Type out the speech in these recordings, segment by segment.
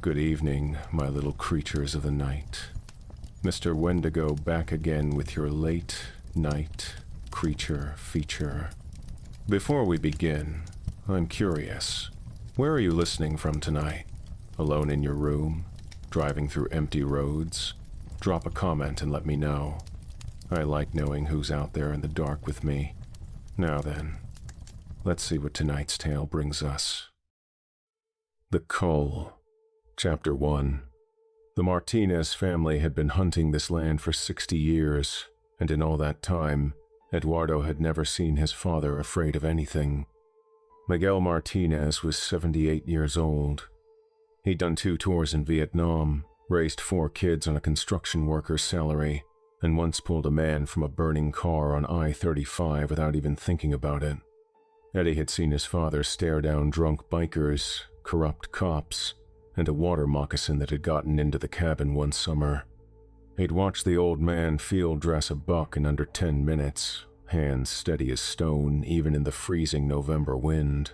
Good evening, my little creatures of the night. Mr. Wendigo back again with your late night creature feature. Before we begin, I'm curious. Where are you listening from tonight? Alone in your room? Driving through empty roads? Drop a comment and let me know. I like knowing who's out there in the dark with me. Now then, let's see what tonight's tale brings us. The Cull. Chapter 1. The Martinez family had been hunting this land for 60 years, and in all that time, Eduardo had never seen his father afraid of anything. Miguel Martinez was 78 years old. He'd done 2 tours in Vietnam, raised 4 kids on a construction worker's salary, and once pulled a man from a burning car on I-35 without even thinking about it. Eddie had seen his father stare down drunk bikers, corrupt cops, and a water moccasin that had gotten into the cabin one summer. He'd watched the old man field dress a buck in under 10 minutes, hands steady as stone even in the freezing November wind.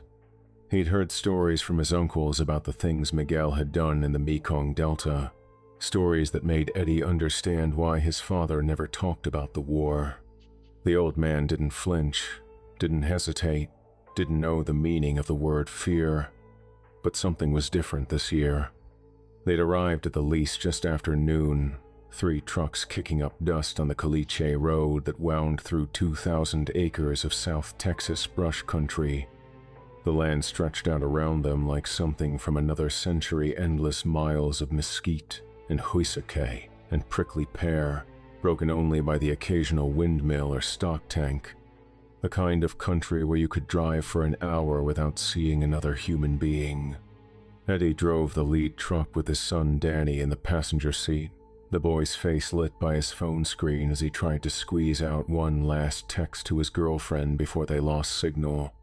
He'd heard stories from his uncles about the things Miguel had done in the Mekong Delta, stories that made Eddie understand why his father never talked about the war. The old man didn't flinch, didn't hesitate, didn't know the meaning of the word fear. But something was different this year. They'd arrived at the lease just after noon, 3 trucks kicking up dust on the Caliche Road that wound through 2,000 acres of South Texas brush country. The land stretched out around them like something from another century, endless miles of mesquite and huisake and prickly pear, broken only by the occasional windmill or stock tank. The kind of country where you could drive for an hour without seeing another human being. Eddie drove the lead truck with his son Danny in the passenger seat, the boy's face lit by his phone screen as he tried to squeeze out one last text to his girlfriend before they lost signal.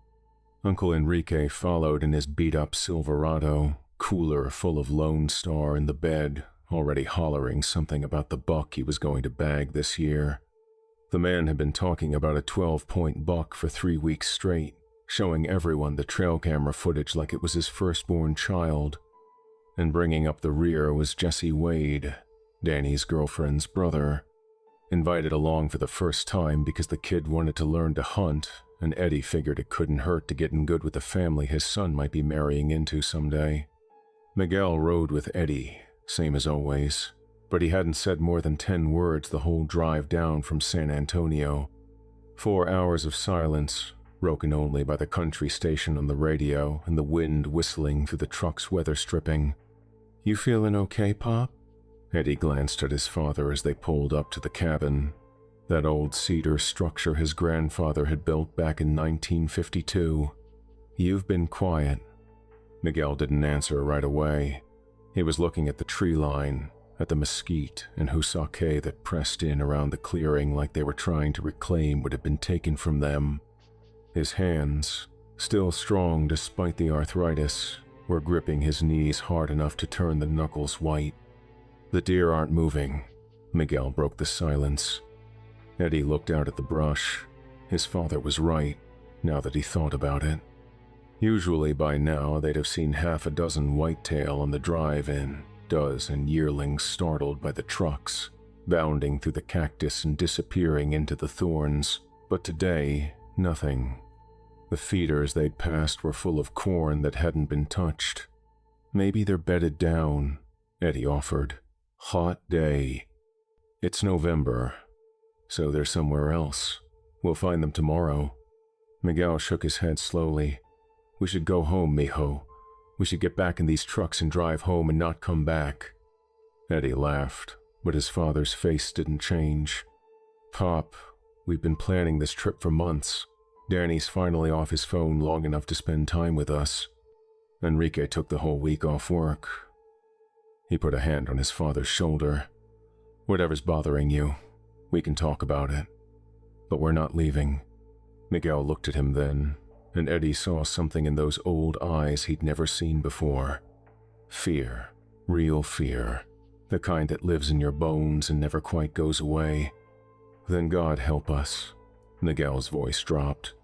Uncle Enrique followed in his beat-up Silverado, cooler full of Lone Star in the bed, already hollering something about the buck he was going to bag this year. The man had been talking about a 12-point buck for 3 weeks straight, showing everyone the trail camera footage like it was his firstborn child. And bringing up the rear was Jesse Wade, Danny's girlfriend's brother. Invited along for the first time because the kid wanted to learn to hunt, and Eddie figured it couldn't hurt to get in good with the family his son might be marrying into someday. Miguel rode with Eddie, same as always. But he hadn't said more than 10 words the whole drive down from San Antonio. 4 hours of silence, broken only by the country station on the radio and the wind whistling through the truck's weather stripping. "You feeling okay, Pop?" Eddie glanced at his father as they pulled up to the cabin, that old cedar structure his grandfather had built back in 1952. "You've been quiet." Miguel didn't answer right away. He was looking at the tree line, at the mesquite and huisake that pressed in around the clearing like they were trying to reclaim what had been taken from them. His hands, still strong despite the arthritis, were gripping his knees hard enough to turn the knuckles white. "The deer aren't moving," Miguel broke the silence. Eddie looked out at the brush. His father was right, now that he thought about it. Usually by now they'd have seen half a dozen whitetail on the drive-in, and yearlings startled by the trucks, bounding through the cactus and disappearing into the thorns, but today, nothing. The feeders they'd passed were full of corn that hadn't been touched. "Maybe they're bedded down," Eddie offered. "Hot day." "It's November, so they're somewhere else. We'll find them tomorrow." Miguel shook his head slowly. "We should go home, mijo. We should get back in these trucks and drive home and not come back." Eddie laughed, but his father's face didn't change. "Pop, we've been planning this trip for months. Danny's finally off his phone long enough to spend time with us. Enrique took the whole week off work." He put a hand on his father's shoulder. "Whatever's bothering you, we can talk about it. But we're not leaving." Miguel looked at him then, and Eddie saw something in those old eyes he'd never seen before. Fear, real fear, the kind that lives in your bones and never quite goes away. "Then God help us," Miguel's voice dropped,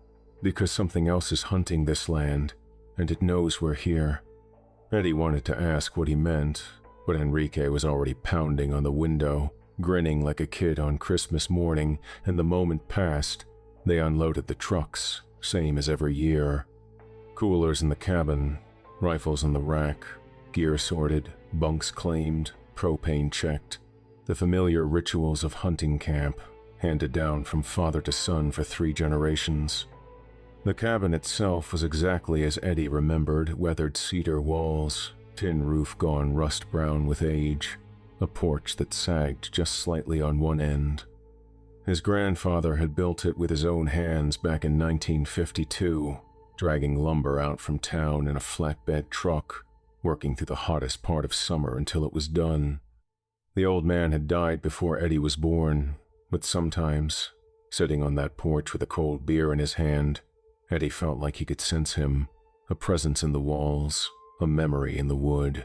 "because something else is hunting this land, and it knows we're here. Eddie wanted to ask what he meant, but Enrique was already pounding on the window, grinning like a kid on Christmas morning, and the moment passed. They unloaded the trucks, same as every year. Coolers in the cabin, rifles on the rack, gear sorted, bunks claimed, propane checked. The familiar rituals of hunting camp, handed down from father to son for 3 generations. The cabin itself was exactly as Eddie remembered: weathered cedar walls, tin roof gone rust brown with age, a porch that sagged just slightly on one end. His grandfather had built it with his own hands back in 1952, dragging lumber out from town in a flatbed truck, working through the hottest part of summer until it was done. The old man had died before Eddie was born, but sometimes, sitting on that porch with a cold beer in his hand, Eddie felt like he could sense him, a presence in the walls, a memory in the wood.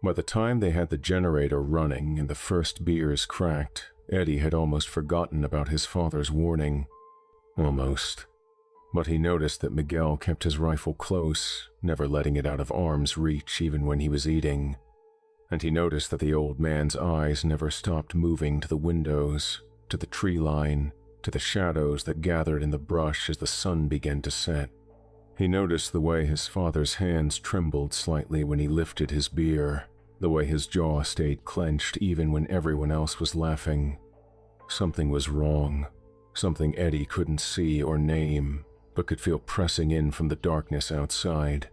By the time they had the generator running and the first beers cracked, Eddie had almost forgotten about his father's warning. Almost. But he noticed that Miguel kept his rifle close, never letting it out of arm's reach even when he was eating. And he noticed that the old man's eyes never stopped moving to the windows, to the tree line, to the shadows that gathered in the brush as the sun began to set. He noticed the way his father's hands trembled slightly when he lifted his beer, the way his jaw stayed clenched even when everyone else was laughing. Something was wrong, something Eddie couldn't see or name, but could feel pressing in from the darkness outside.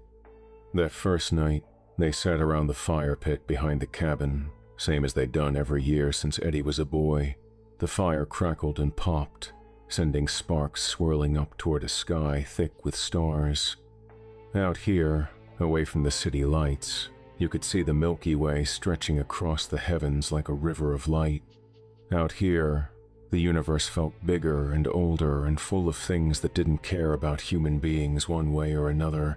That first night, they sat around the fire pit behind the cabin, same as they'd done every year since Eddie was a boy. The fire crackled and popped, sending sparks swirling up toward a sky thick with stars. Out here, away from the city lights, you could see the Milky Way stretching across the heavens like a river of light. Out here, the universe felt bigger and older and full of things that didn't care about human beings one way or another.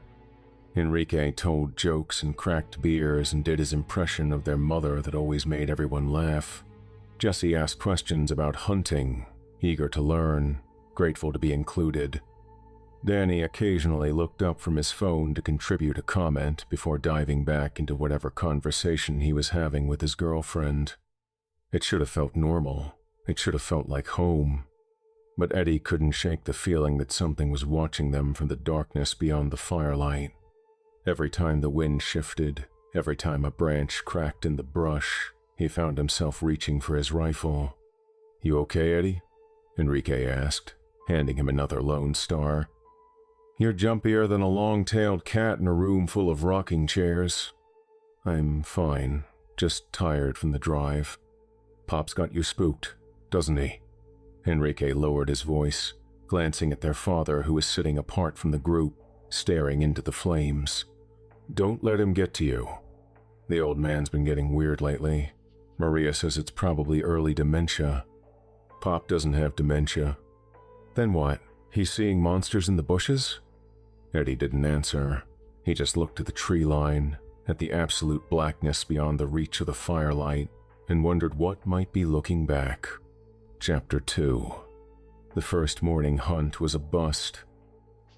Enrique told jokes and cracked beers and did his impression of their mother that always made everyone laugh. Jesse asked questions about hunting, eager to learn, grateful to be included. Danny occasionally looked up from his phone to contribute a comment before diving back into whatever conversation he was having with his girlfriend. It should have felt normal. It should have felt like home. But Eddie couldn't shake the feeling that something was watching them from the darkness beyond the firelight. Every time the wind shifted, every time a branch cracked in the brush, he found himself reaching for his rifle. "You okay, Eddie?" Enrique asked, handing him another Lone Star. "You're jumpier than a long-tailed cat in a room full of rocking chairs." "I'm fine, just tired from the drive. Pop's got you spooked, doesn't he?" Enrique lowered his voice, glancing at their father who was sitting apart from the group, staring into the flames. "Don't let him get to you. The old man's been getting weird lately. Maria says it's probably early dementia." "Pop doesn't have dementia." "Then what? He's seeing monsters in the bushes?" Eddie didn't answer. He just looked at the tree line, at the absolute blackness beyond the reach of the firelight, and wondered what might be looking back. Chapter 2. The first morning hunt was a bust.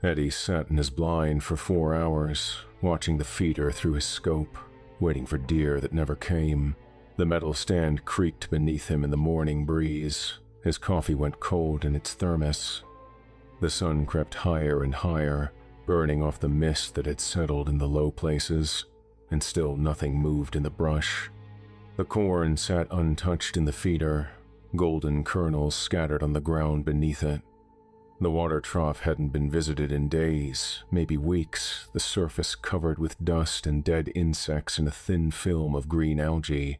Eddie sat in his blind for 4 hours, watching the feeder through his scope, waiting for deer that never came. The metal stand creaked beneath him in the morning breeze. His coffee went cold in its thermos. The sun crept higher and higher, burning off the mist that had settled in the low places, and still nothing moved in the brush. The corn sat untouched in the feeder, golden kernels scattered on the ground beneath it. The water trough hadn't been visited in days, maybe weeks, the surface covered with dust and dead insects in a thin film of green algae.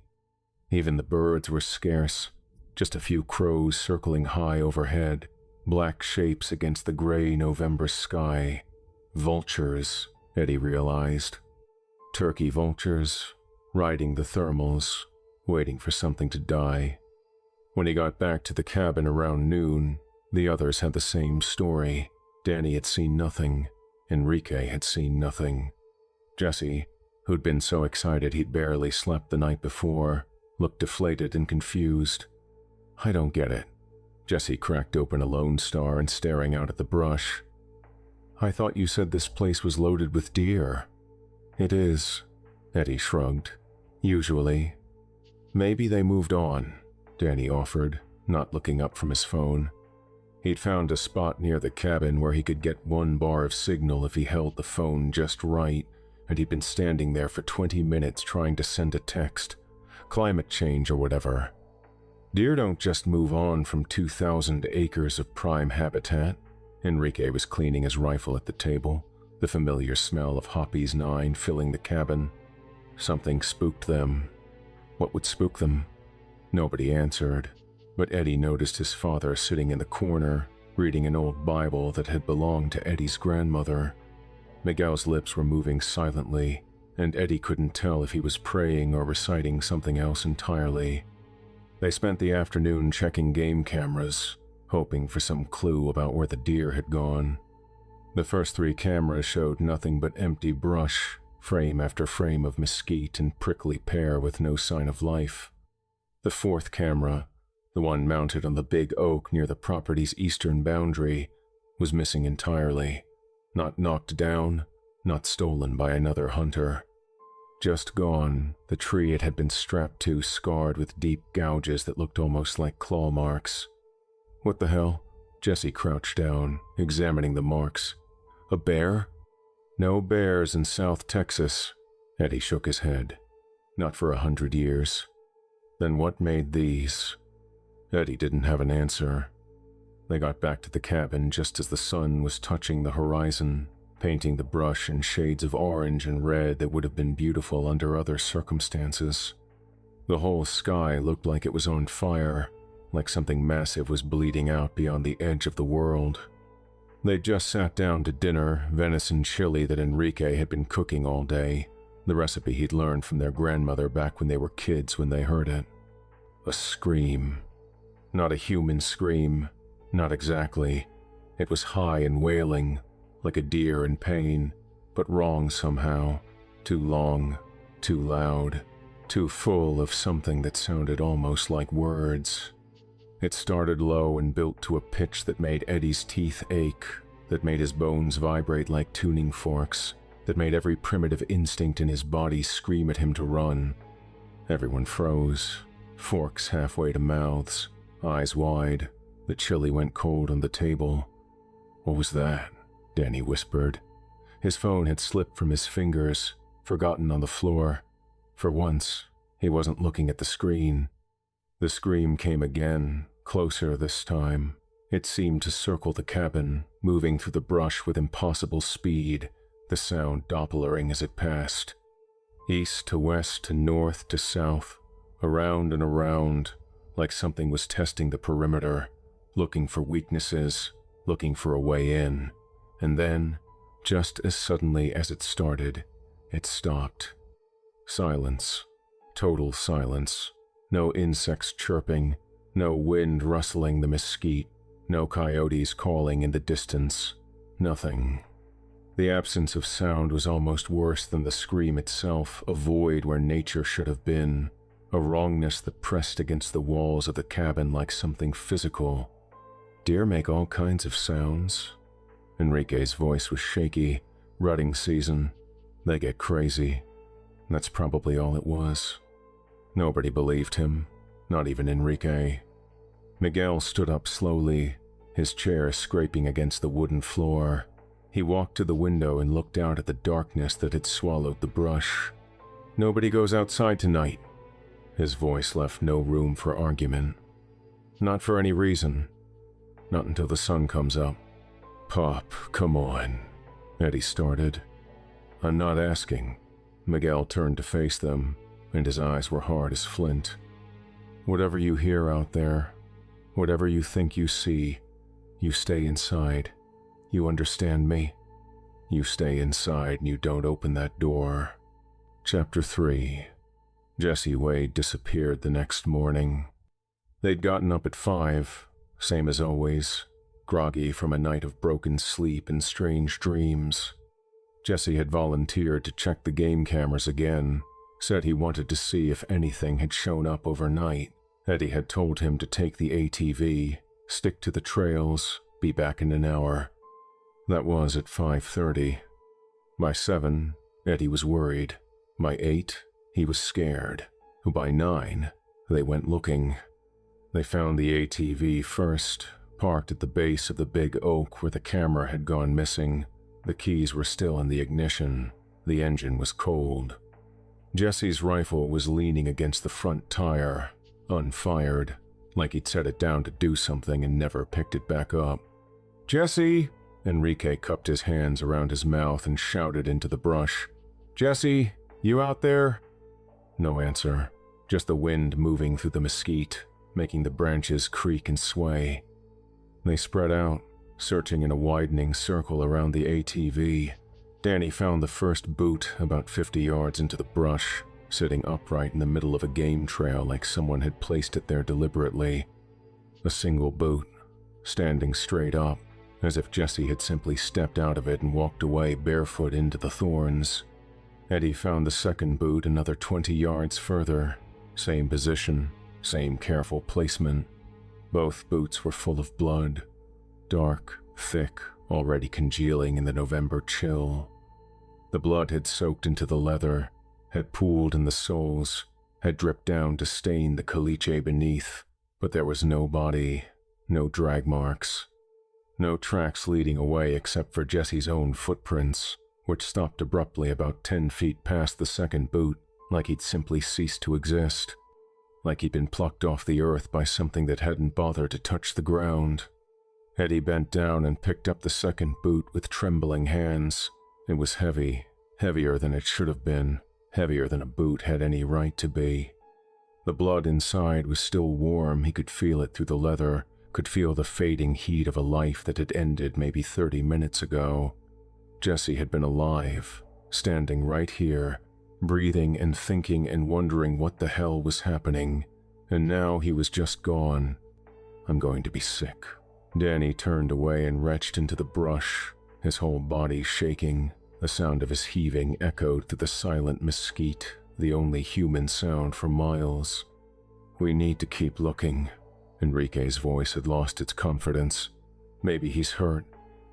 Even the birds were scarce, just a few crows circling high overhead, black shapes against the gray November sky. Vultures, Eddie realized. Turkey vultures, riding the thermals, waiting for something to die. When he got back to the cabin around noon, the others had the same story. Danny had seen nothing. Enrique had seen nothing. Jesse, who'd been so excited he'd barely slept the night before, looked deflated and confused. "I don't get it." Jesse cracked open a Lone Star and staring out at the brush. "I thought you said this place was loaded with deer." "It is, Eddie shrugged. Usually. Maybe they moved on, Danny offered, not looking up from his phone. He'd found a spot near the cabin where he could get 1 bar of signal if he held the phone just right, and he'd been standing there for 20 minutes trying to send a text. Climate change or whatever. Deer don't just move on from 2,000 acres of prime habitat. Enrique was cleaning his rifle at the table, the familiar smell of Hoppy's 9 filling the cabin. Something spooked them. What would spook them? Nobody answered, but Eddie noticed his father sitting in the corner, reading an old Bible that had belonged to Eddie's grandmother. Miguel's lips were moving silently, and Eddie couldn't tell if he was praying or reciting something else entirely. They spent the afternoon checking game cameras, hoping for some clue about where the deer had gone. The first 3 cameras showed nothing but empty brush, frame after frame of mesquite and prickly pear with no sign of life. The 4th camera, the one mounted on the big oak near the property's eastern boundary, was missing entirely. Not knocked down, not stolen by another hunter. Just gone, the tree it had been strapped to scarred with deep gouges that looked almost like claw marks. What the hell? Jesse crouched down, examining the marks. A bear? No bears in South Texas. Eddie shook his head. Not for 100 years. Then what made these? Eddie didn't have an answer. They got back to the cabin just as the sun was touching the horizon, painting the brush in shades of orange and red that would have been beautiful under other circumstances. The whole sky looked like it was on fire, like something massive was bleeding out beyond the edge of the world. They'd just sat down to dinner, venison chili that Enrique had been cooking all day, the recipe he'd learned from their grandmother back when they were kids when they heard it. A scream. Not a human scream. Not exactly. It was high and wailing, like a deer in pain, but wrong somehow. Too long, too loud, too full of something that sounded almost like words. It started low and built to a pitch that made Eddie's teeth ache, that made his bones vibrate like tuning forks, that made every primitive instinct in his body scream at him to run. Everyone froze, forks halfway to mouths, eyes wide. The chili went cold on the table. What was that? Danny whispered. His phone had slipped from his fingers, forgotten on the floor. For once, he wasn't looking at the screen. The scream came again, closer this time. It seemed to circle the cabin, moving through the brush with impossible speed, the sound dopplering as it passed. East to west to north to south, around and around, like something was testing the perimeter, looking for weaknesses, looking for a way in. And then, just as suddenly as it started, it stopped. Silence. Total silence. No insects chirping, no wind rustling the mesquite, no coyotes calling in the distance. Nothing. The absence of sound was almost worse than the scream itself, a void where nature should have been, a wrongness that pressed against the walls of the cabin like something physical. Deer make all kinds of sounds. Enrique's voice was shaky. Rutting season. They get crazy. That's probably all it was. Nobody believed him, not even Enrique. Miguel stood up slowly, his chair scraping against the wooden floor. He walked to the window and looked out at the darkness that had swallowed the brush. Nobody goes outside tonight. His voice left no room for argument. Not for any reason. Not until the sun comes up. Pop, come on, Eddie started. I'm not asking. Miguel turned to face them, and his eyes were hard as flint. Whatever you hear out there, whatever you think you see, you stay inside. You understand me? You stay inside and you don't open that door. Chapter 3. Jesse Wade disappeared the next morning. They'd gotten up at 5, same as always, groggy from a night of broken sleep and strange dreams. Jesse had volunteered to check the game cameras again, said he wanted to see if anything had shown up overnight. Eddie had told him to take the ATV, stick to the trails, be back in an hour. That was at 5:30. By 7, Eddie was worried. By 8, he was scared. By 9, they went looking. They found the ATV first, parked at the base of the big oak where the camera had gone missing. The keys were still in the ignition. The engine was cold. Jesse's rifle was leaning against the front tire, unfired, like he'd set it down to do something and never picked it back up. "Jesse!" Enrique cupped his hands around his mouth and shouted into the brush. "Jesse, you out there?" No answer, just the wind moving through the mesquite, making the branches creak and sway. They spread out, searching in a widening circle around the ATV. Danny found the first boot about 50 yards into the brush, sitting upright in the middle of a game trail like someone had placed it there deliberately. A single boot, standing straight up, as if Jesse had simply stepped out of it and walked away barefoot into the thorns. Eddie found the second boot another 20 yards further. Same position, same careful placement. Both boots were full of blood, dark, thick, already congealing in the November chill. The blood had soaked into the leather, had pooled in the soles, had dripped down to stain the caliche beneath, but there was no body, no drag marks, no tracks leading away except for Jesse's own footprints, which stopped abruptly about 10 feet past the second boot, like he'd simply ceased to exist, like he'd been plucked off the earth by something that hadn't bothered to touch the ground. Eddie bent down and picked up the second boot with trembling hands. It was heavy, heavier than it should have been, heavier than a boot had any right to be. The blood inside was still warm. He could feel it through the leather, could feel the fading heat of a life that had ended maybe 30 minutes ago. Jesse had been alive, standing right here, breathing and thinking and wondering what the hell was happening, and now he was just gone. "I'm going to be sick." Danny turned away and retched into the brush, his whole body shaking. The sound of his heaving echoed through the silent mesquite, the only human sound for miles. "We need to keep looking." Enrique's voice had lost its confidence. "Maybe he's hurt.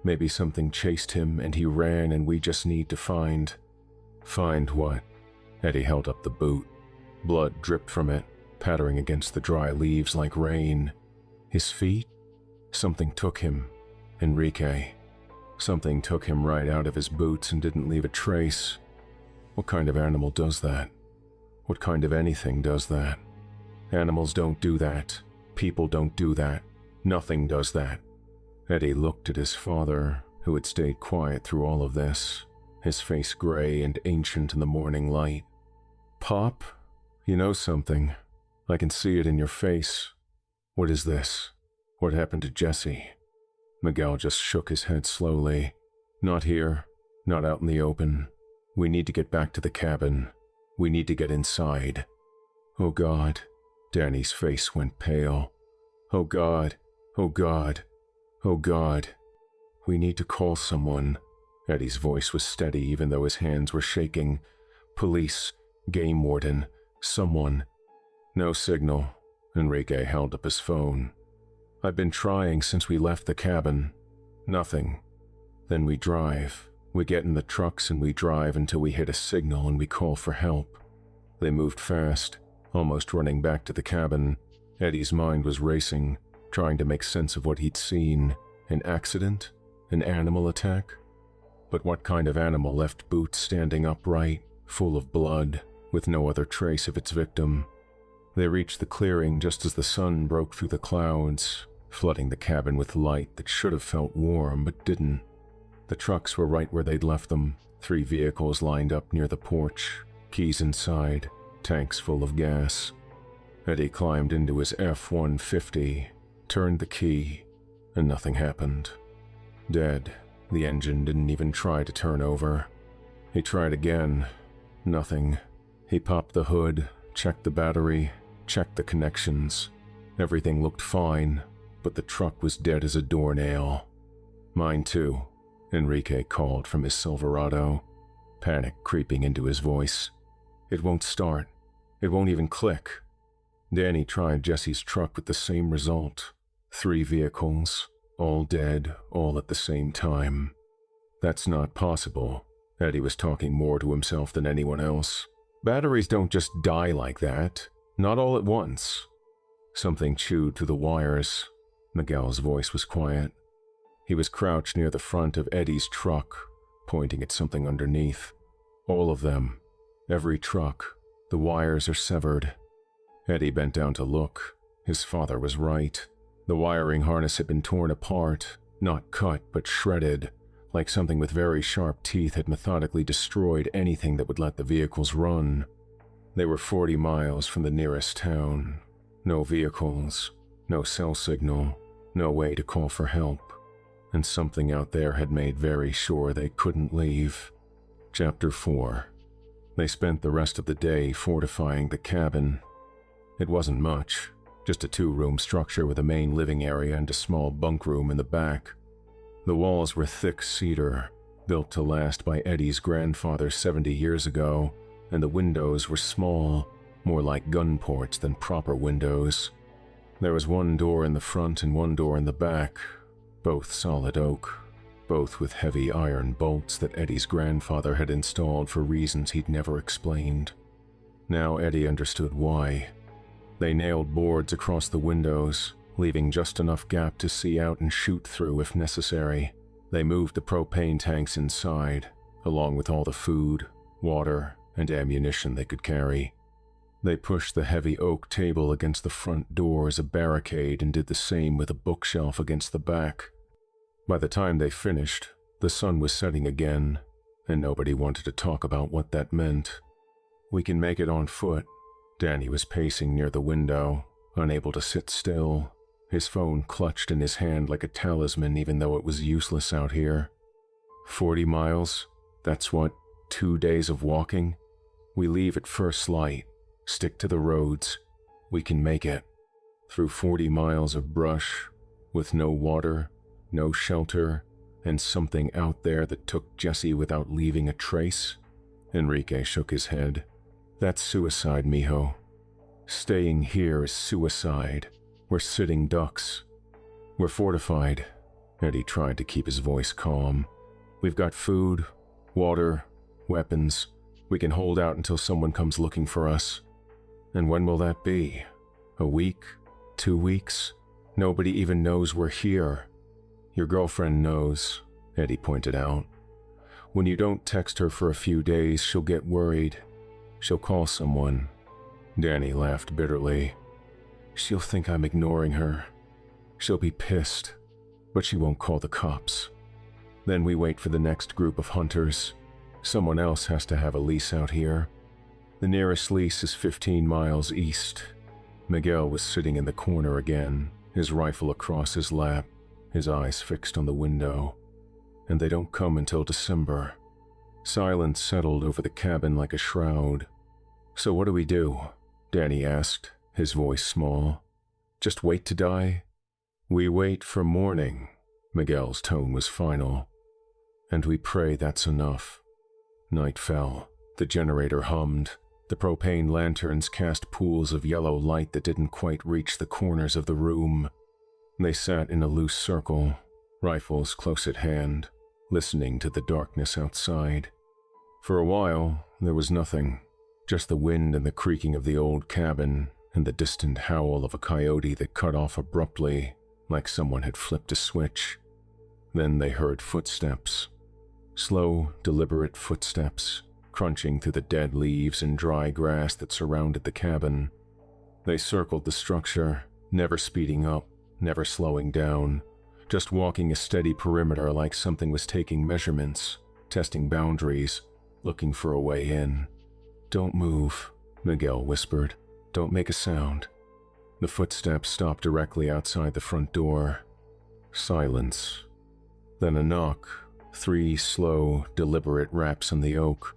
Maybe something chased him and he ran and we just need to find..." "Find what?" Eddie held up the boot. Blood dripped from it, pattering against the dry leaves like rain. His feet? Something took him. Enrique. Something took him right out of his boots and didn't leave a trace. What kind of animal does that? What kind of anything does that? Animals don't do that. People don't do that. Nothing does that. Eddie looked at his father, who had stayed quiet through all of this, his face gray and ancient in the morning light. "Pop, you know something. I can see it in your face. What is this? What happened to Jesse?" Miguel just shook his head slowly. "Not here. Not out in the open. We need to get back to the cabin. We need to get inside." "Oh God." Danny's face went pale. "Oh God. Oh God. Oh God. We need to call someone." Eddie's voice was steady even though his hands were shaking. "Police. Game warden. Someone." No signal. Enrique held up his phone. "I've been trying since we left the cabin. Nothing. Then we drive. We get in the trucks and we drive until we hit a signal and we call for help." They moved fast, almost running back to the cabin. Eddie's mind was racing, trying to make sense of what he'd seen. An accident? An animal attack? But what kind of animal left boots standing upright, full of blood, with no other trace of its victim? They reached the clearing just as the sun broke through the clouds, flooding the cabin with light that should have felt warm but didn't. The trucks were right where they'd left them, 3 vehicles lined up near the porch, keys inside, tanks full of gas. Eddie climbed into his F-150, turned the key, and nothing happened. Dead. The engine didn't even try to turn over. He tried again. Nothing. He popped the hood, checked the battery, checked the connections. Everything looked fine, but the truck was dead as a doornail. "Mine too," Enrique called from his Silverado, panic creeping into his voice. "It won't start. It won't even click." Danny tried Jesse's truck with the same result. 3 vehicles, all dead, all at the same time. "That's not possible," Eddie was talking more to himself than anyone else. Batteries don't just die like that. Not all at once. Something chewed through the wires. Miguel's voice was quiet. He was crouched near the front of Eddie's truck, pointing at something underneath. All of them. Every truck. The wires are severed. Eddie bent down to look. His father was right. The wiring harness had been torn apart, not cut but shredded, like something with very sharp teeth had methodically destroyed anything that would let the vehicles run. They were 40 miles from the nearest town. No vehicles, no cell signal, no way to call for help. And something out there had made very sure they couldn't leave. Chapter 4. They spent the rest of the day fortifying the cabin. It wasn't much, just a 2-room structure with a main living area and a small bunk room in the back. The walls were thick cedar, built to last by Eddie's grandfather 70 years ago, and the windows were small, more like gun ports than proper windows. There was one door in the front and one door in the back, both solid oak, both with heavy iron bolts that Eddie's grandfather had installed for reasons he'd never explained. Now Eddie understood why. They nailed boards across the windows, leaving just enough gap to see out and shoot through if necessary. They moved the propane tanks inside, along with all the food, water, and ammunition they could carry. They pushed the heavy oak table against the front door as a barricade and did the same with a bookshelf against the back. By the time they finished, the sun was setting again, and nobody wanted to talk about what that meant. "We can make it on foot." Danny was pacing near the window, unable to sit still, his phone clutched in his hand like a talisman even though it was useless out here. 40 miles? That's what, 2 days of walking? We leave at first light, stick to the roads. We can make it. Through 40 miles of brush, with no water, no shelter, and something out there that took Jesse without leaving a trace? Enrique shook his head. "That's suicide, mijo. Staying here is suicide. We're sitting ducks. We're fortified." Eddie tried to keep his voice calm. "We've got food, water, weapons. We can hold out until someone comes looking for us. And when will that be? A week? 2 weeks? Nobody even knows we're here." "Your girlfriend knows," Eddie pointed out. "When you don't text her for a few days, she'll get worried. She'll call someone." Danny laughed bitterly. "She'll think I'm ignoring her. She'll be pissed, but she won't call the cops. Then we wait for the next group of hunters. Someone else has to have a lease out here. The nearest lease is 15 miles east." Miguel was sitting in the corner again, his rifle across his lap, his eyes fixed on the window. "And they don't come until December." Silence settled over the cabin like a shroud. "So what do we do?" Danny asked, his voice small. "Just wait to die?" "We wait for morning." Miguel's tone was final. "And we pray that's enough." Night fell. The generator hummed. The propane lanterns cast pools of yellow light that didn't quite reach the corners of the room. They sat in a loose circle, rifles close at hand, listening to the darkness outside. For a while, there was nothing, just the wind and the creaking of the old cabin and the distant howl of a coyote that cut off abruptly, like someone had flipped a switch. Then they heard footsteps. Slow, deliberate footsteps, crunching through the dead leaves and dry grass that surrounded the cabin. They circled the structure, never speeding up, never slowing down, just walking a steady perimeter like something was taking measurements, testing boundaries, looking for a way in. "Don't move," Miguel whispered. "Don't make a sound." The footsteps stopped directly outside the front door. Silence. Then a knock, 3 slow, deliberate raps on the oak.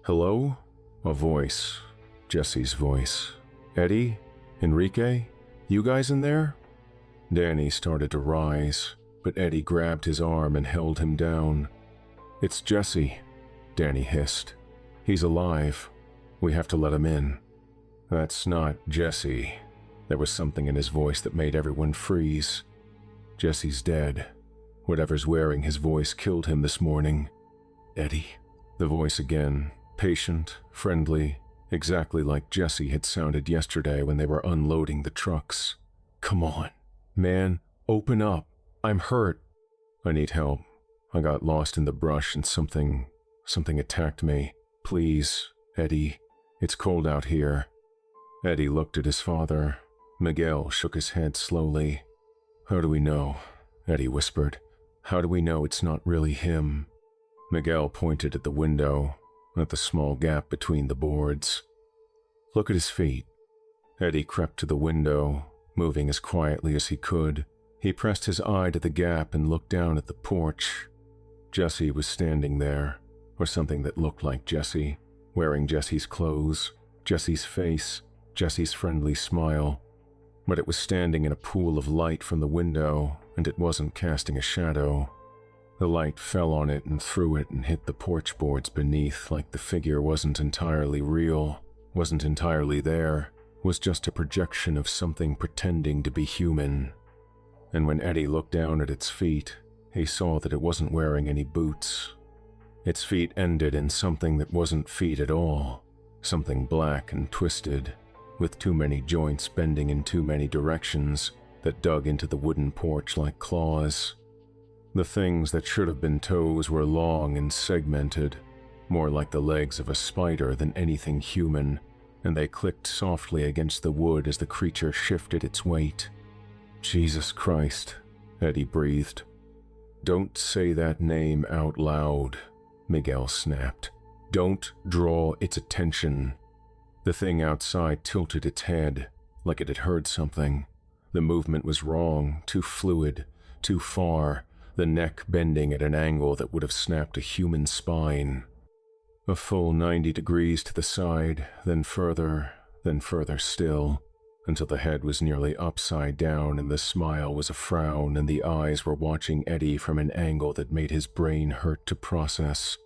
"Hello?" A voice. Jesse's voice. "Eddie? Enrique? You guys in there?" Danny started to rise, but Eddie grabbed his arm and held him down. "It's Jesse," Danny hissed. "He's alive. We have to let him in." "That's not Jesse." There was something in his voice that made everyone freeze. "Jesse's dead. Whatever's wearing his voice killed him this morning." "Eddie?" The voice again, patient, friendly, exactly like Jesse had sounded yesterday when they were unloading the trucks. "Come on, man, open up. I'm hurt. I need help. I got lost in the brush and something attacked me. Please, Eddie, it's cold out here." Eddie looked at his father. Miguel shook his head slowly. "How do we know?" Eddie whispered. "How do we know it's not really him?" Miguel pointed at the window, at the small gap between the boards. "Look at his feet." Eddie crept to the window, moving as quietly as he could. He pressed his eye to the gap and looked down at the porch. Jesse was standing there, or something that looked like Jesse, wearing Jesse's clothes, Jesse's face, Jesse's friendly smile. But it was standing in a pool of light from the window, and it wasn't casting a shadow. The light fell on it and through it and hit the porch boards beneath, like the figure wasn't entirely real, wasn't entirely there, was just a projection of something pretending to be human. And when Eddie looked down at its feet, he saw that it wasn't wearing any boots. Its feet ended in something that wasn't feet at all, something black and twisted, with too many joints bending in too many directions that dug into the wooden porch like claws. The things that should have been toes were long and segmented, more like the legs of a spider than anything human, and they clicked softly against the wood as the creature shifted its weight. "Jesus Christ," Eddie breathed. "Don't say that name out loud," Miguel snapped. "Don't draw its attention." The thing outside tilted its head, like it had heard something. The movement was wrong, too fluid, too far, the neck bending at an angle that would have snapped a human spine. A full 90 degrees to the side, then further still, until the head was nearly upside down and the smile was a frown and the eyes were watching Eddie from an angle that made his brain hurt to process.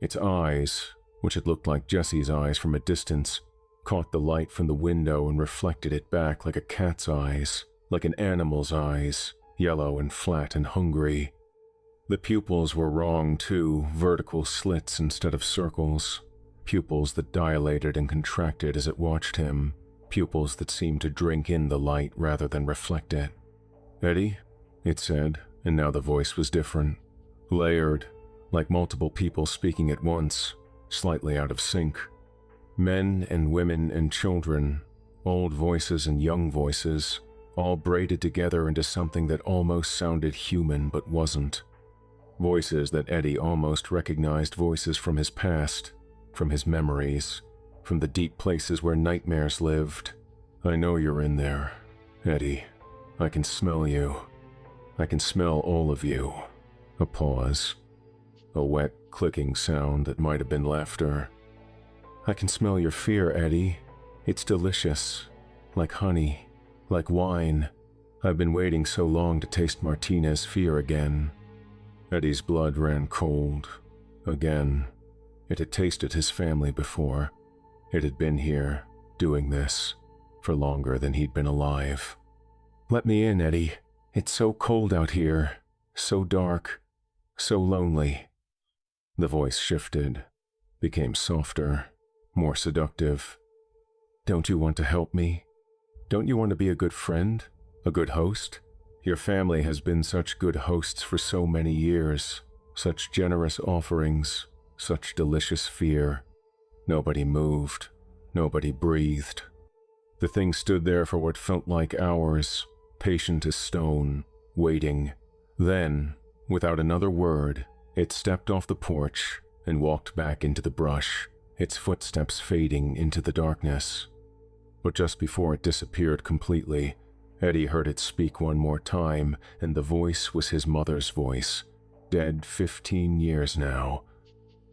Its eyes, which had looked like Jesse's eyes from a distance, caught the light from the window and reflected it back like a cat's eyes, like an animal's eyes, yellow and flat and hungry. The pupils were wrong too, vertical slits instead of circles, pupils that dilated and contracted as it watched him, pupils that seemed to drink in the light rather than reflect it. "Eddie," it said, and now the voice was different, layered, like multiple people speaking at once, slightly out of sync. Men and women and children, old voices and young voices, all braided together into something that almost sounded human but wasn't. Voices that Eddie almost recognized, voices from his past, from his memories, from the deep places where nightmares lived. "I know you're in there, Eddie. I can smell you. I can smell all of you." A pause. A wet, clicking sound that might have been laughter. "I can smell your fear, Eddie. It's delicious. Like honey. Like wine. I've been waiting so long to taste Martinez fear again." Eddie's blood ran cold. Again. It had tasted his family before. It had been here, doing this, for longer than he'd been alive. "Let me in, Eddie. It's so cold out here. So dark. So lonely." The voice shifted, became softer, more seductive. "Don't you want to help me? Don't you want to be a good friend? A good host? Your family has been such good hosts for so many years, such generous offerings, such delicious fear." Nobody moved. Nobody breathed. The thing stood there for what felt like hours, patient as stone, waiting. Then, without another word, it stepped off the porch and walked back into the brush, its footsteps fading into the darkness. But just before it disappeared completely, Eddie heard it speak one more time, and the voice was his mother's voice, dead 15 years now.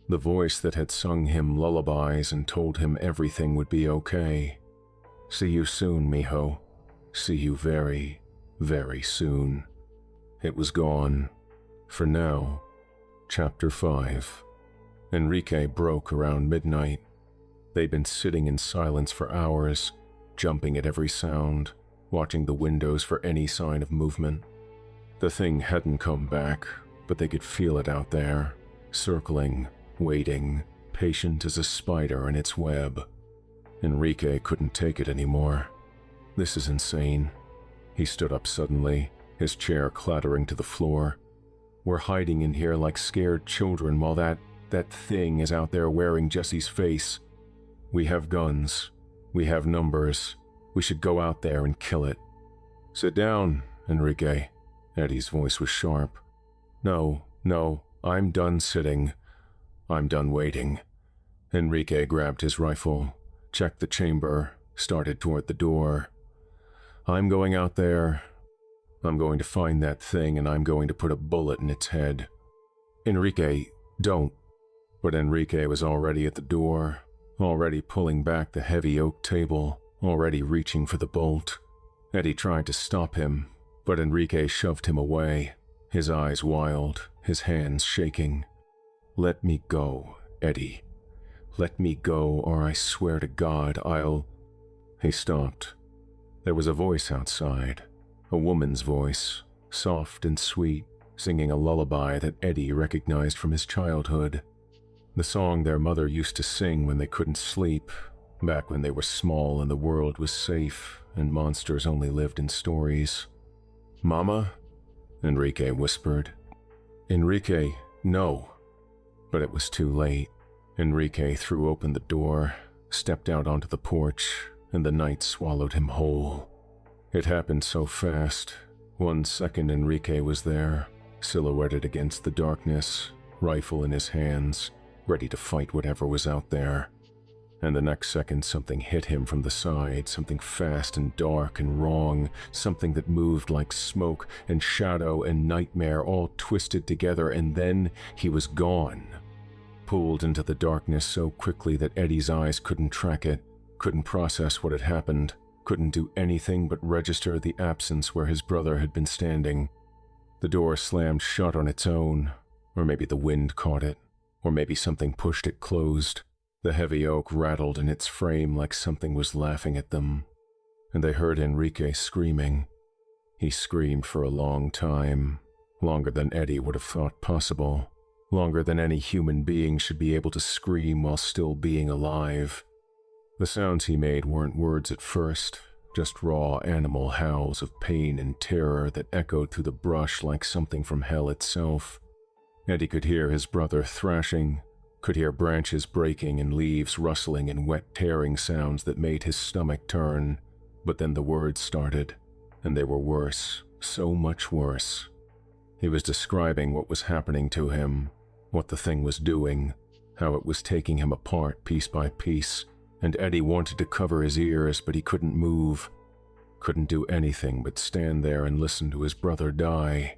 The voice that had sung him lullabies and told him everything would be okay. "See you soon, mijo. See you very, very soon." It was gone. For now. Chapter 5. Enrique broke around midnight. They'd been sitting in silence for hours, jumping at every sound, watching the windows for any sign of movement. The thing hadn't come back, but they could feel it out there, circling, waiting, patient as a spider in its web. Enrique couldn't take it anymore. This is insane. He stood up suddenly, his chair clattering to the floor. We're hiding in here like scared children while that thing is out there wearing Jesse's face. We have guns. We have numbers. We should go out there and kill it. Sit down, Enrique. Eddie's voice was sharp. No, I'm done sitting. I'm done waiting. Enrique grabbed his rifle, checked the chamber, started toward the door. I'm going out there. I'm going to find that thing and I'm going to put a bullet in its head. Enrique, don't. But Enrique was already at the door, already pulling back the heavy oak table, already reaching for the bolt. Eddie tried to stop him, but Enrique shoved him away, his eyes wild, his hands shaking. Let me go, Eddie. Let me go, or I swear to God I'll... He stopped. There was a voice outside, a woman's voice, soft and sweet, singing a lullaby that Eddie recognized from his childhood. The song their mother used to sing when they couldn't sleep, back when they were small and the world was safe and monsters only lived in stories. Mama? Enrique whispered. Enrique, no. But it was too late. Enrique threw open the door, stepped out onto the porch, and the night swallowed him whole. It happened so fast. 1 second Enrique was there, silhouetted against the darkness, rifle in his hands, ready to fight whatever was out there. And the next second something hit him from the side, something fast and dark and wrong, something that moved like smoke and shadow and nightmare all twisted together, and then he was gone. Pulled into the darkness so quickly that Eddie's eyes couldn't track it, couldn't process what had happened, couldn't do anything but register the absence where his brother had been standing. The door slammed shut on its own, or maybe the wind caught it, or maybe something pushed it closed. The heavy oak rattled in its frame like something was laughing at them, and they heard Enrique screaming. He screamed for a long time, longer than Eddie would have thought possible, longer than any human being should be able to scream while still being alive. The sounds he made weren't words at first, just raw animal howls of pain and terror that echoed through the brush like something from hell itself. Eddie could hear his brother thrashing, could hear branches breaking and leaves rustling and wet tearing sounds that made his stomach turn, but then the words started, and they were worse, so much worse. He was describing what was happening to him, what the thing was doing, how it was taking him apart piece by piece, and Eddie wanted to cover his ears, but he couldn't move, couldn't do anything but stand there and listen to his brother die.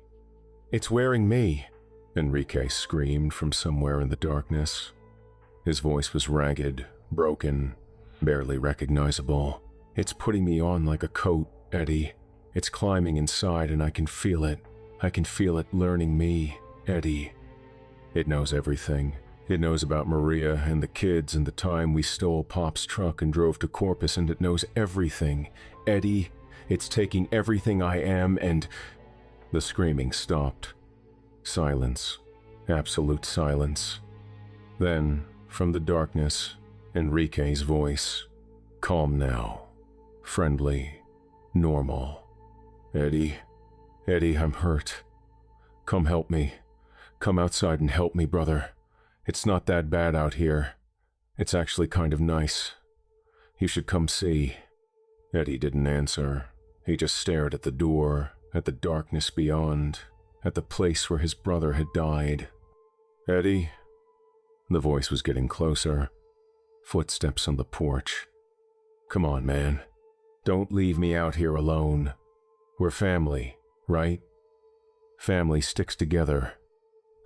"It's wearing me," Enrique screamed from somewhere in the darkness. His voice was ragged, broken, barely recognizable. "It's putting me on like a coat, Eddie. It's climbing inside and I can feel it. I can feel it learning me, Eddie. It knows everything. It knows about Maria and the kids and the time we stole Pop's truck and drove to Corpus, and it knows everything. Eddie, it's taking everything I am and..." The screaming stopped. Silence. Absolute silence. Then, from the darkness, Enrique's voice. Calm now. Friendly. Normal. "Eddie, I'm hurt. Come help me. Come outside and help me, brother. It's not that bad out here. It's actually kind of nice. You should come see." Eddie didn't answer. He just stared at the door, at the darkness beyond, at the place where his brother had died. "Eddie?" The voice was getting closer. Footsteps on the porch. "Come on, man. Don't leave me out here alone. We're family, right? Family sticks together."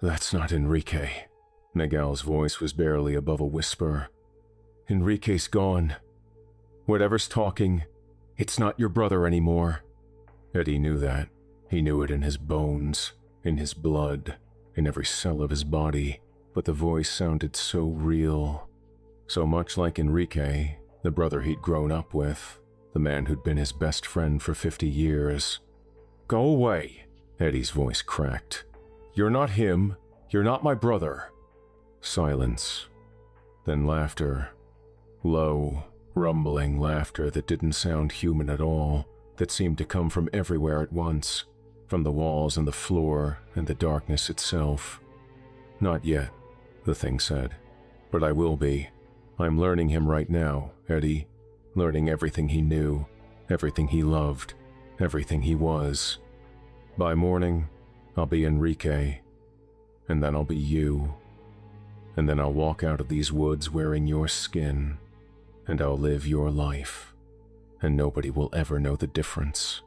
"That's not Enrique." Miguel's voice was barely above a whisper. "Enrique's gone. Whatever's talking, it's not your brother anymore." Eddie knew that. He knew it in his bones, in his blood, in every cell of his body, but the voice sounded so real, so much like Enrique, the brother he'd grown up with, the man who'd been his best friend for 50 years. "Go away," Eddie's voice cracked. "You're not him. You're not my brother." Silence. Then laughter. Low, rumbling laughter that didn't sound human at all, that seemed to come from everywhere at once, from the walls and the floor and the darkness itself. Not yet, the thing said. But I will be. I'm learning him right now, Eddie. Learning everything he knew, everything he loved, everything he was. By morning, I'll be Enrique. And then I'll be you. And then I'll walk out of these woods wearing your skin. And I'll live your life. And nobody will ever know the difference.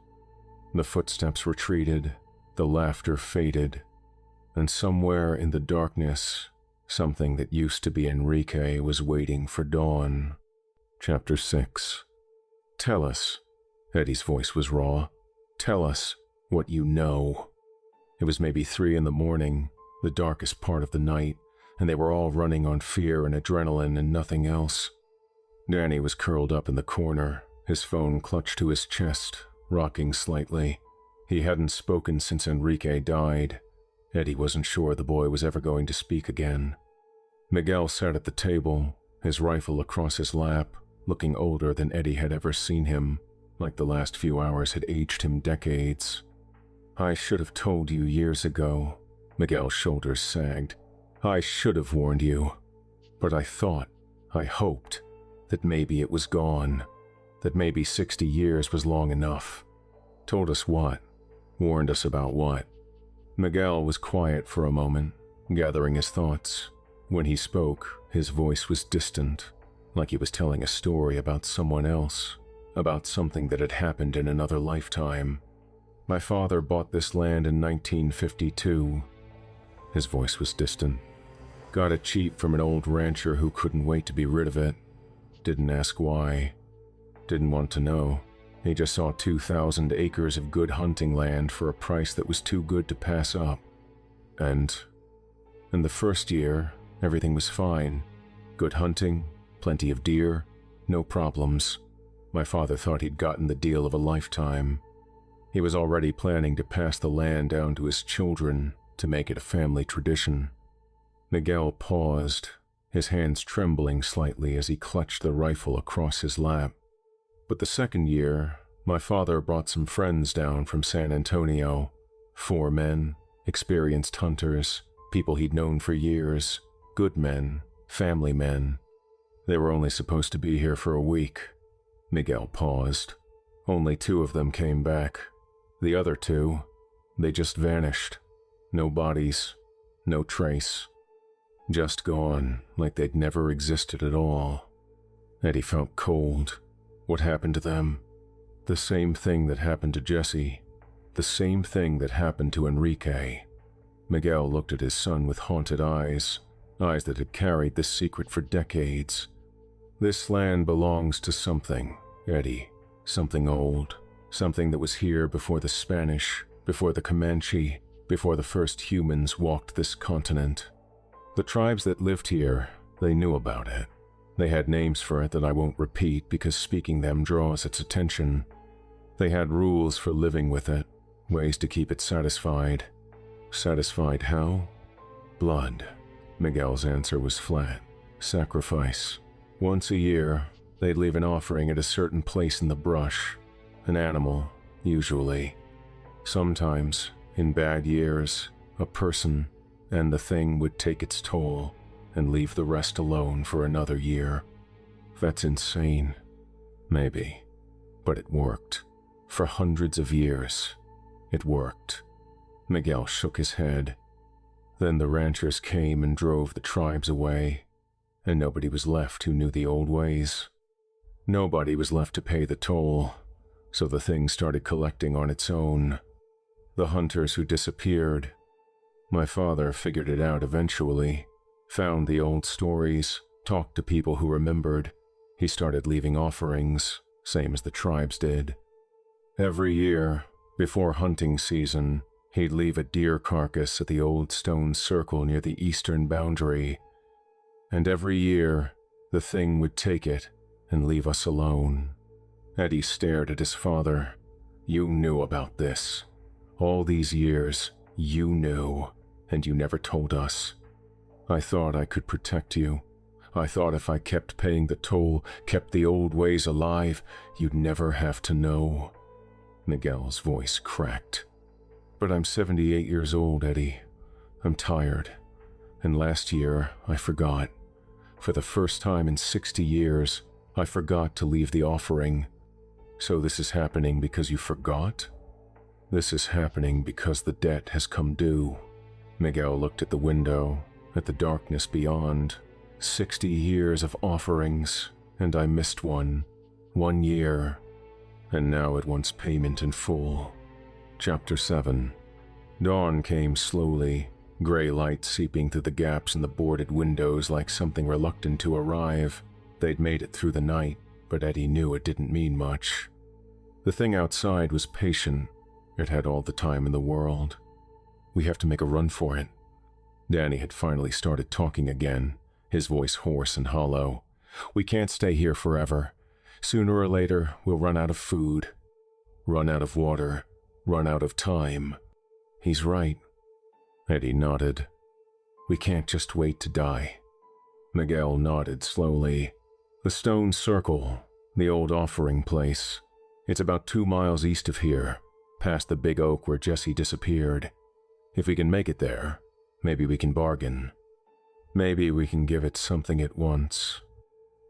The footsteps retreated, the laughter faded, and somewhere in the darkness, something that used to be Enrique was waiting for dawn. Chapter 6. Tell us. Eddie's voice was raw. Tell us what you know. It was maybe 3 a.m, the darkest part of the night, and they were all running on fear and adrenaline and nothing else. Danny was curled up in the corner, his phone clutched to his chest, rocking slightly. He hadn't spoken since Enrique died. Eddie wasn't sure the boy was ever going to speak again. Miguel sat at the table, his rifle across his lap, looking older than Eddie had ever seen him, like the last few hours had aged him decades. I should have told you years ago. Miguel's shoulders sagged. I should have warned you. But I thought, I hoped, that maybe it was gone. That maybe 60 years was long enough. Told us what? Warned us about what? Miguel was quiet for a moment, gathering his thoughts. When he spoke, his voice was distant, like he was telling a story about someone else, about something that had happened in another lifetime. My father bought this land in 1952. His voice was distant. Got it cheap from an old rancher who couldn't wait to be rid of it. Didn't ask why. Didn't want to know. He just saw 2,000 acres of good hunting land for a price that was too good to pass up. And in the first year, everything was fine. Good hunting, plenty of deer, no problems. My father thought he'd gotten the deal of a lifetime. He was already planning to pass the land down to his children to make it a family tradition. Miguel paused, his hands trembling slightly as he clutched the rifle across his lap. But the second year, my father brought some friends down from San Antonio. 4 men, experienced hunters, people he'd known for years, good men, family men. They were only supposed to be here for a week. Miguel paused. Only 2 of them came back. The other 2, they just vanished. No bodies, no trace. Just gone, like they'd never existed at all. Eddie felt cold. What happened to them? The same thing that happened to Jesse. The same thing that happened to Enrique. Miguel looked at his son with haunted eyes, eyes that had carried this secret for decades. This land belongs to something, Eddie. Something old. Something that was here before the Spanish, before the Comanche, before the first humans walked this continent. The tribes that lived here, they knew about it. They had names for it that I won't repeat because speaking them draws its attention. They had rules for living with it, ways to keep it satisfied. Satisfied how? Blood. Miguel's answer was flat. Sacrifice. Once a year, they'd leave an offering at a certain place in the brush. An animal, usually. Sometimes, in bad years, a person, and the thing would take its toll and leave the rest alone for another year. That's insane. Maybe. But it worked. For hundreds of years, it worked. Miguel shook his head. Then the ranchers came and drove the tribes away, and nobody was left who knew the old ways. Nobody was left to pay the toll, so the thing started collecting on its own. The hunters who disappeared. My father figured it out eventually, found the old stories, talked to people who remembered. He started leaving offerings, same as the tribes did. Every year, before hunting season, he'd leave a deer carcass at the old stone circle near the eastern boundary. And every year, the thing would take it and leave us alone. Eddie stared at his father. You knew about this. All these years, you knew, and you never told us. I thought I could protect you. I thought if I kept paying the toll, kept the old ways alive, you'd never have to know." Miguel's voice cracked. "But I'm 78 years old, Eddie. I'm tired. And last year, I forgot. For the first time in 60 years, I forgot to leave the offering. So this is happening because you forgot? This is happening because the debt has come due." Miguel looked at the window, at the darkness beyond. 60 years of offerings, and I missed one. 1 year. And now it wants payment in full. Chapter 7. Dawn came slowly, gray light seeping through the gaps in the boarded windows like something reluctant to arrive. They'd made it through the night, but Eddie knew it didn't mean much. The thing outside was patient. It had all the time in the world. "We have to make a run for it." Danny had finally started talking again, his voice hoarse and hollow. "We can't stay here forever. Sooner or later, we'll run out of food, run out of water, run out of time." "He's right." Eddie nodded. "We can't just wait to die." Miguel nodded slowly. "The stone circle, the old offering place. It's about 2 miles east of here, past the big oak where Jesse disappeared. If we can make it there, maybe we can bargain. Maybe we can give it something it wants."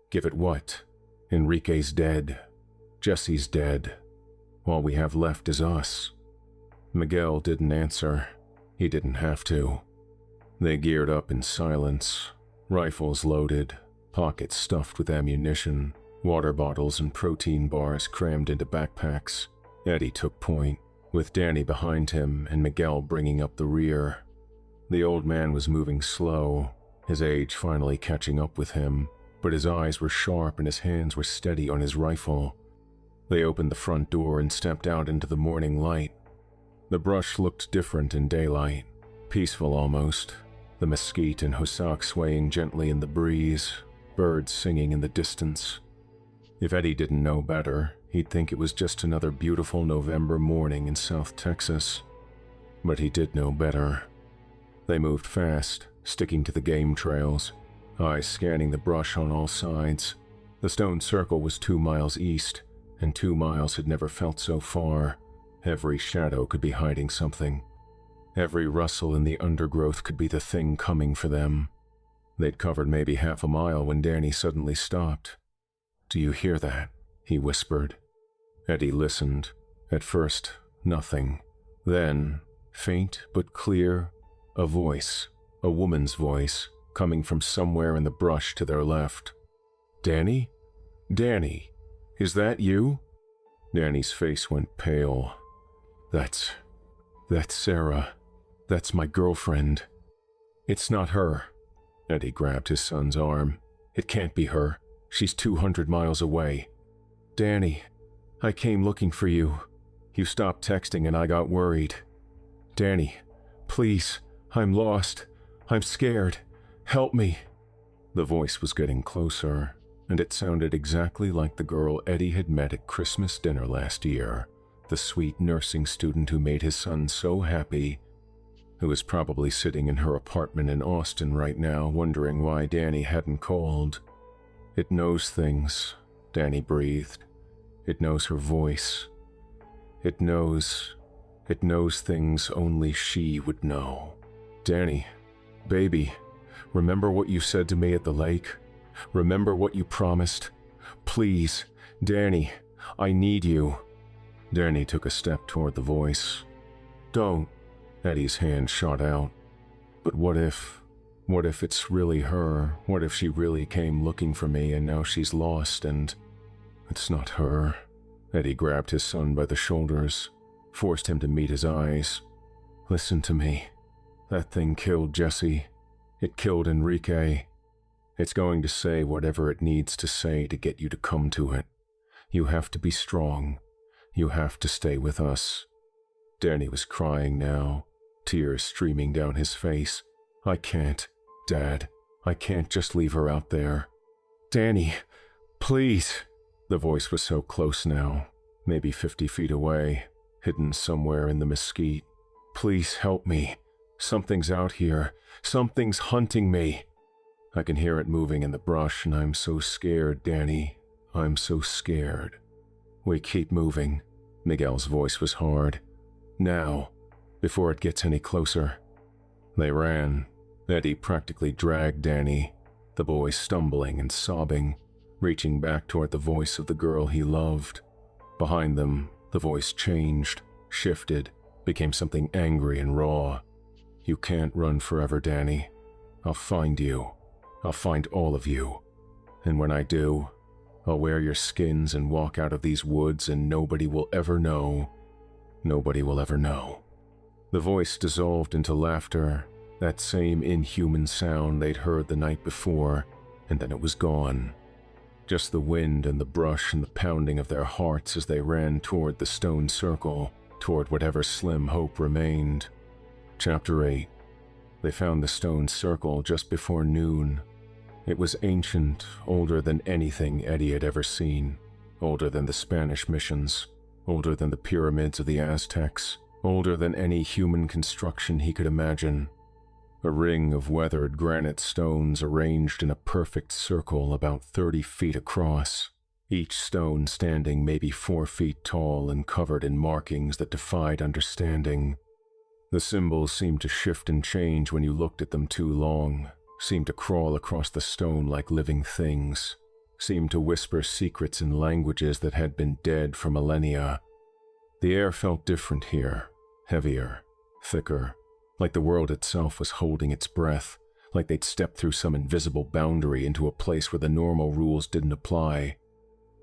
"Give it what?" "Enrique's dead. Jesse's dead. All we have left is us." Miguel didn't answer. He didn't have to. They geared up in silence, rifles loaded, pockets stuffed with ammunition, water bottles and protein bars crammed into backpacks. Eddie took point, with Danny behind him and Miguel bringing up the rear. The old man was moving slow, his age finally catching up with him, but his eyes were sharp and his hands were steady on his rifle. They opened the front door and stepped out into the morning light. The brush looked different in daylight, peaceful almost, the mesquite and husac swaying gently in the breeze, birds singing in the distance. If Eddie didn't know better, he'd think it was just another beautiful November morning in South Texas. But he did know better. They moved fast, sticking to the game trails, eyes scanning the brush on all sides. The stone circle was 2 miles east, and 2 miles had never felt so far. Every shadow could be hiding something. Every rustle in the undergrowth could be the thing coming for them. They'd covered maybe half a mile when Danny suddenly stopped. "Do you hear that?" he whispered. Eddie listened. At first, nothing. Then, faint but clear, a voice, a woman's voice, coming from somewhere in the brush to their left. "Danny? Danny, is that you?" Danny's face went pale. That's Sarah. That's my girlfriend." "It's not her." Eddie grabbed his son's arm. "It can't be her. She's 200 miles away." "Danny, I came looking for you. You stopped texting and I got worried. Danny, please, I'm lost. I'm scared. Help me." The voice was getting closer, and it sounded exactly like the girl Eddie had met at Christmas dinner last year, the sweet nursing student who made his son so happy, who was probably sitting in her apartment in Austin right now wondering why Danny hadn't called. "It knows things," Danny breathed. "It knows her voice. It knows things only she would know." "Danny, baby, remember what you said to me at the lake? Remember what you promised? Please, Danny, I need you." Danny took a step toward the voice. "Don't." Eddie's hand shot out. "But what if it's really her? What if she really came looking for me and now she's lost and it's not her?" Eddie grabbed his son by the shoulders, forced him to meet his eyes. "Listen to me. That thing killed Jesse. It killed Enrique. It's going to say whatever it needs to say to get you to come to it. You have to be strong. You have to stay with us." Danny was crying now, tears streaming down his face. "I can't, Dad. I can't just leave her out there." "Danny, please." The voice was so close now, maybe 50 feet away, hidden somewhere in the mesquite. "Please help me. Something's out here. Something's hunting me. I can hear it moving in the brush, and I'm so scared, Danny. I'm so scared. We keep moving. Miguel's voice was hard. Now, before it gets any closer. They ran. Eddie practically dragged Danny, the boy stumbling and sobbing, reaching back toward the voice of the girl he loved. Behind them, the voice changed, shifted, became something angry and raw. You can't run forever, Danny. I'll find you. I'll find all of you. And when I do, I'll wear your skins and walk out of these woods, and nobody will ever know. Nobody will ever know. The voice dissolved into laughter, that same inhuman sound they'd heard the night before, and then it was gone. Just the wind and the brush and the pounding of their hearts as they ran toward the stone circle, toward whatever slim hope remained. Chapter 8. They found the stone circle just before noon. It was ancient, older than anything Eddie had ever seen, older than the Spanish missions, older than the pyramids of the Aztecs, older than any human construction he could imagine. A ring of weathered granite stones arranged in a perfect circle about 30 feet across, each stone standing maybe 4 feet tall and covered in markings that defied understanding. The symbols seemed to shift and change when you looked at them too long, seemed to crawl across the stone like living things, seemed to whisper secrets in languages that had been dead for millennia. The air felt different here, heavier, thicker, like the world itself was holding its breath, like they'd stepped through some invisible boundary into a place where the normal rules didn't apply.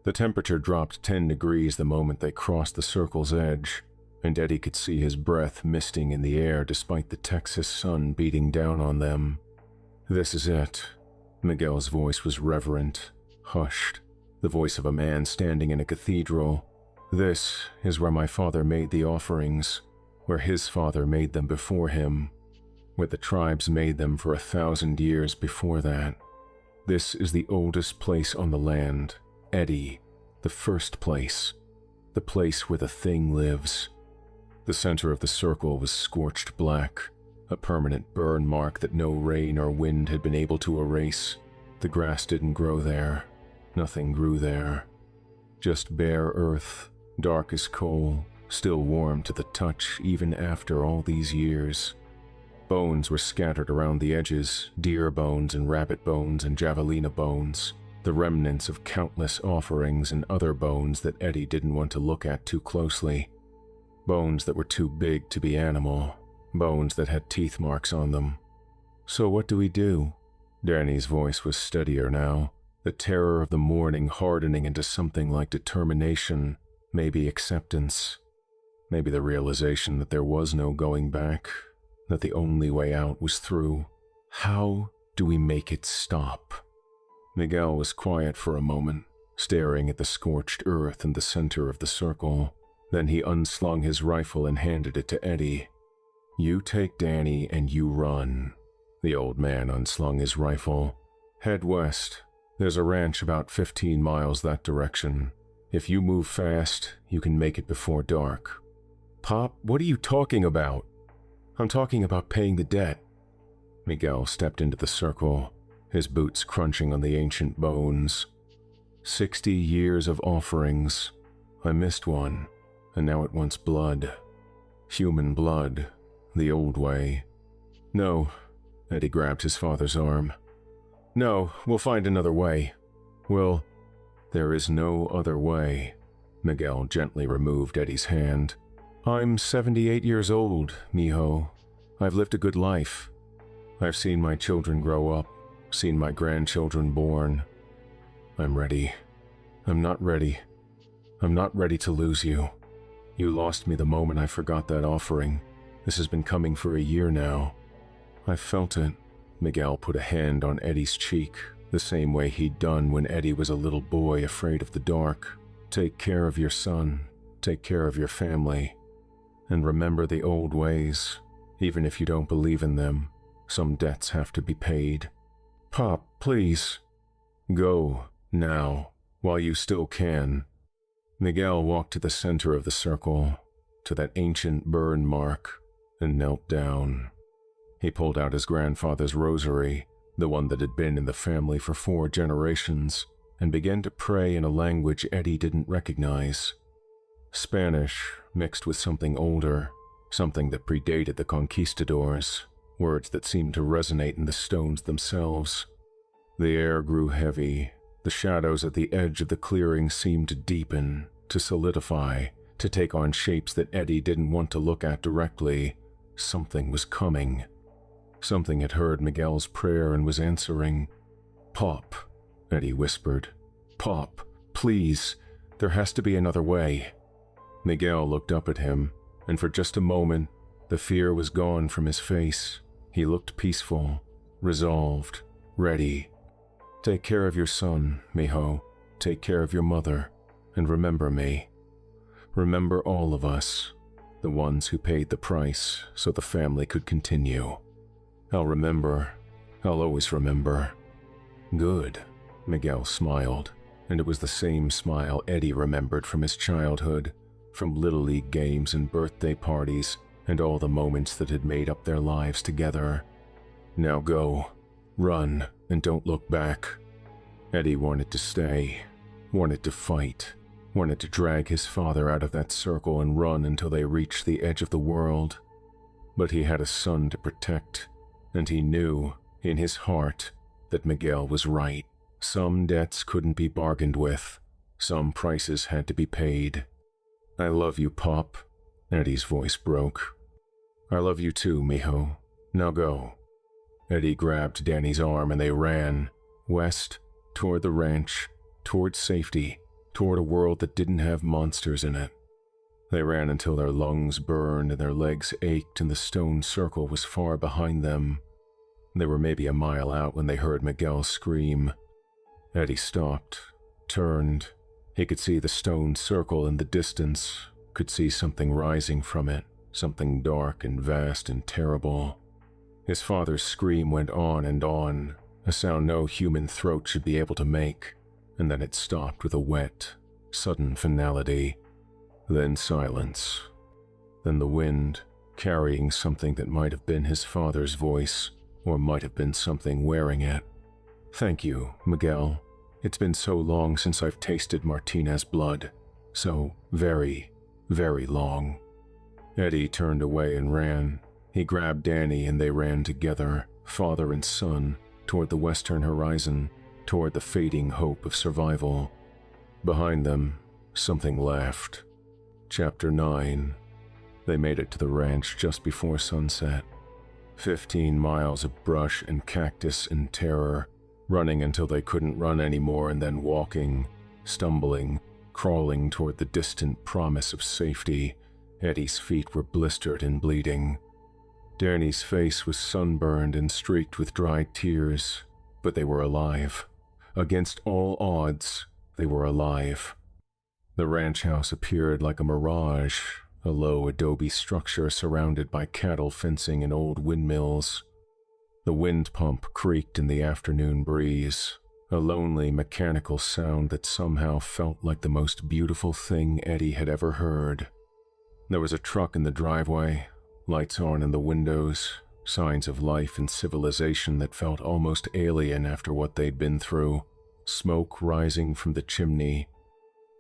The temperature dropped 10 degrees the moment they crossed the circle's edge, and Eddie could see his breath misting in the air despite the Texas sun beating down on them. This is it. Miguel's voice was reverent, hushed, the voice of a man standing in a cathedral. This is where my father made the offerings, where his father made them before him, where the tribes made them for 1,000 years before that. This is the oldest place on the land, Eddie, the first place, the place where the thing lives. The center of the circle was scorched black, a permanent burn mark that no rain or wind had been able to erase. The grass didn't grow there. Nothing grew there. Just bare earth, dark as coal, still warm to the touch even after all these years. Bones were scattered around the edges, deer bones and rabbit bones and javelina bones, the remnants of countless offerings and other bones that Eddie didn't want to look at too closely. Bones that were too big to be animal, bones that had teeth marks on them. So what do we do? Danny's voice was steadier now, the terror of the morning hardening into something like determination, maybe acceptance. Maybe the realization that there was no going back, that the only way out was through. How do we make it stop? Miguel was quiet for a moment, staring at the scorched earth in the center of the circle. Then he unslung his rifle and handed it to Eddie. You take Danny and you run. The old man unslung his rifle. Head west. There's a ranch about 15 miles that direction. If you move fast, you can make it before dark. Pop, what are you talking about? I'm talking about paying the debt. Miguel stepped into the circle, his boots crunching on the ancient bones. 60 years of offerings. I missed one, and now it wants blood. Human blood, the old way. No, Eddie grabbed his father's arm. No, we'll find another way. There is no other way. Miguel gently removed Eddie's hand. I'm 78 years old, mijo. I've lived a good life. I've seen my children grow up, seen my grandchildren born. I'm ready. I'm not ready. I'm not ready to lose you. You lost me the moment I forgot that offering. This has been coming for a year now. I felt it. Miguel put a hand on Eddie's cheek, the same way he'd done when Eddie was a little boy afraid of the dark. Take care of your son. Take care of your family. And remember the old ways. Even if you don't believe in them, some debts have to be paid. Pop, please. Go, now, while you still can. Miguel walked to the center of the circle, to that ancient burn mark, and knelt down. He pulled out his grandfather's rosary, the one that had been in the family for 4 generations, and began to pray in a language Eddie didn't recognize. Spanish mixed with something older, something that predated the conquistadors, words that seemed to resonate in the stones themselves. The air grew heavy. The shadows at the edge of the clearing seemed to deepen, to solidify, to take on shapes that Eddie didn't want to look at directly. Something was coming. Something had heard Miguel's prayer and was answering. "Pop," Eddie whispered. "Pop, please. There has to be another way." Miguel looked up at him, and for just a moment, the fear was gone from his face. He looked peaceful, resolved, ready. "Take care of your son, mijo. Take care of your mother. And remember me. Remember all of us, the ones who paid the price so the family could continue. I'll remember. I'll always remember." "Good," Miguel smiled, and it was the same smile Eddie remembered from his childhood, from Little League games and birthday parties, and all the moments that had made up their lives together. "Now go. Run, and don't look back." Eddie wanted to stay, wanted to fight, wanted to drag his father out of that circle and run until they reached the edge of the world. But he had a son to protect, and he knew, in his heart, that Miguel was right. Some debts couldn't be bargained with. Some prices had to be paid. "I love you, Pop." Eddie's voice broke. "I love you too, mijo. Now go." Eddie grabbed Danny's arm and they ran, west, toward the ranch, toward safety, toward a world that didn't have monsters in it. They ran until their lungs burned and their legs ached and the stone circle was far behind them. They were maybe a mile out when they heard Miguel scream. Eddie stopped, turned. He could see the stone circle in the distance, could see something rising from it, something dark and vast and terrible. His father's scream went on, a sound no human throat should be able to make, and then it stopped with a wet, sudden finality. Then silence. Then the wind, carrying something that might have been his father's voice, or might have been something wearing it. "Thank you, Miguel. It's been so long since I've tasted Martinez blood. So very, very long." Eddie turned away and ran. He grabbed Danny and they ran together, father and son, toward the western horizon, toward the fading hope of survival. Behind them, something laughed. Chapter 9. They made it to the ranch just before sunset. 15 miles of brush and cactus and terror, running until they couldn't run anymore and then walking, stumbling, crawling toward the distant promise of safety. Eddie's feet were blistered and bleeding. Danny's face was sunburned and streaked with dried tears, but they were alive. Against all odds, they were alive. The ranch house appeared like a mirage, a low adobe structure surrounded by cattle fencing and old windmills. The wind pump creaked in the afternoon breeze, a lonely mechanical sound that somehow felt like the most beautiful thing Eddie had ever heard. There was a truck in the driveway, lights on in the windows, signs of life and civilization that felt almost alien after what they'd been through, smoke rising from the chimney,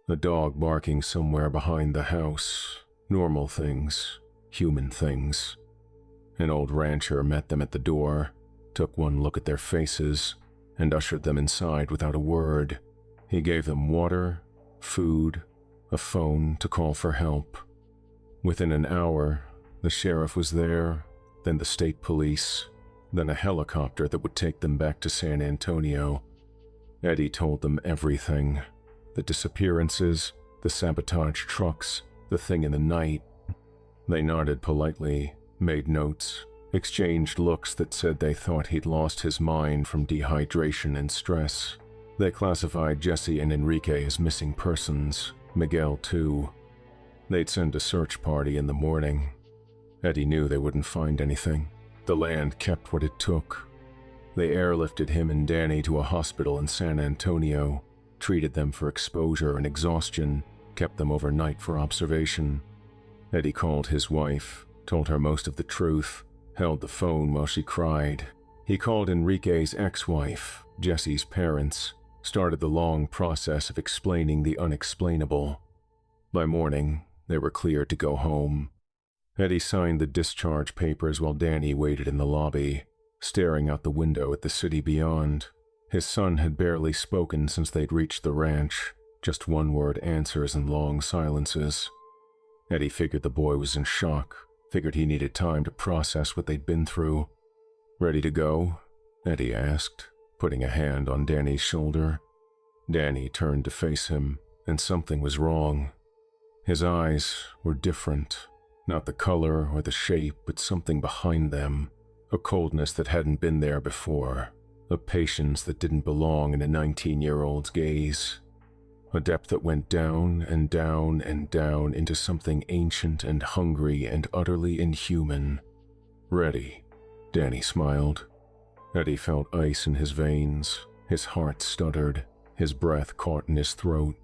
a dog barking somewhere behind the house, normal things, human things. An old rancher met them at the door, took one look at their faces, and ushered them inside without a word. He gave them water, food, a phone to call for help. Within an hour, the sheriff was there, then the state police, then a helicopter that would take them back to San Antonio. Eddie told them everything. The disappearances, the sabotage trucks, the thing in the night. They nodded politely, made notes, exchanged looks that said they thought he'd lost his mind from dehydration and stress. They classified Jesse and Enrique as missing persons, Miguel too. They'd send a search party in the morning. Eddie knew they wouldn't find anything. The land kept what it took. They airlifted him and Danny to a hospital in San Antonio, treated them for exposure and exhaustion, kept them overnight for observation. Eddie called his wife, told her most of the truth, held the phone while she cried. He called Enrique's ex-wife, Jesse's parents, started the long process of explaining the unexplainable. By morning, they were cleared to go home. Eddie signed the discharge papers while Danny waited in the lobby, staring out the window at the city beyond. His son had barely spoken since they'd reached the ranch, just one-word answers and long silences. Eddie figured the boy was in shock, figured he needed time to process what they'd been through. "Ready to go?" Eddie asked, putting a hand on Danny's shoulder. Danny turned to face him, and something was wrong. His eyes were different, not the color or the shape, but something behind them, a coldness that hadn't been there before, a patience that didn't belong in a 19-year-old's gaze, a depth that went down and down and down into something ancient and hungry and utterly inhuman. "Ready," Danny smiled. Eddie felt ice in his veins, his heart stuttered, his breath caught in his throat.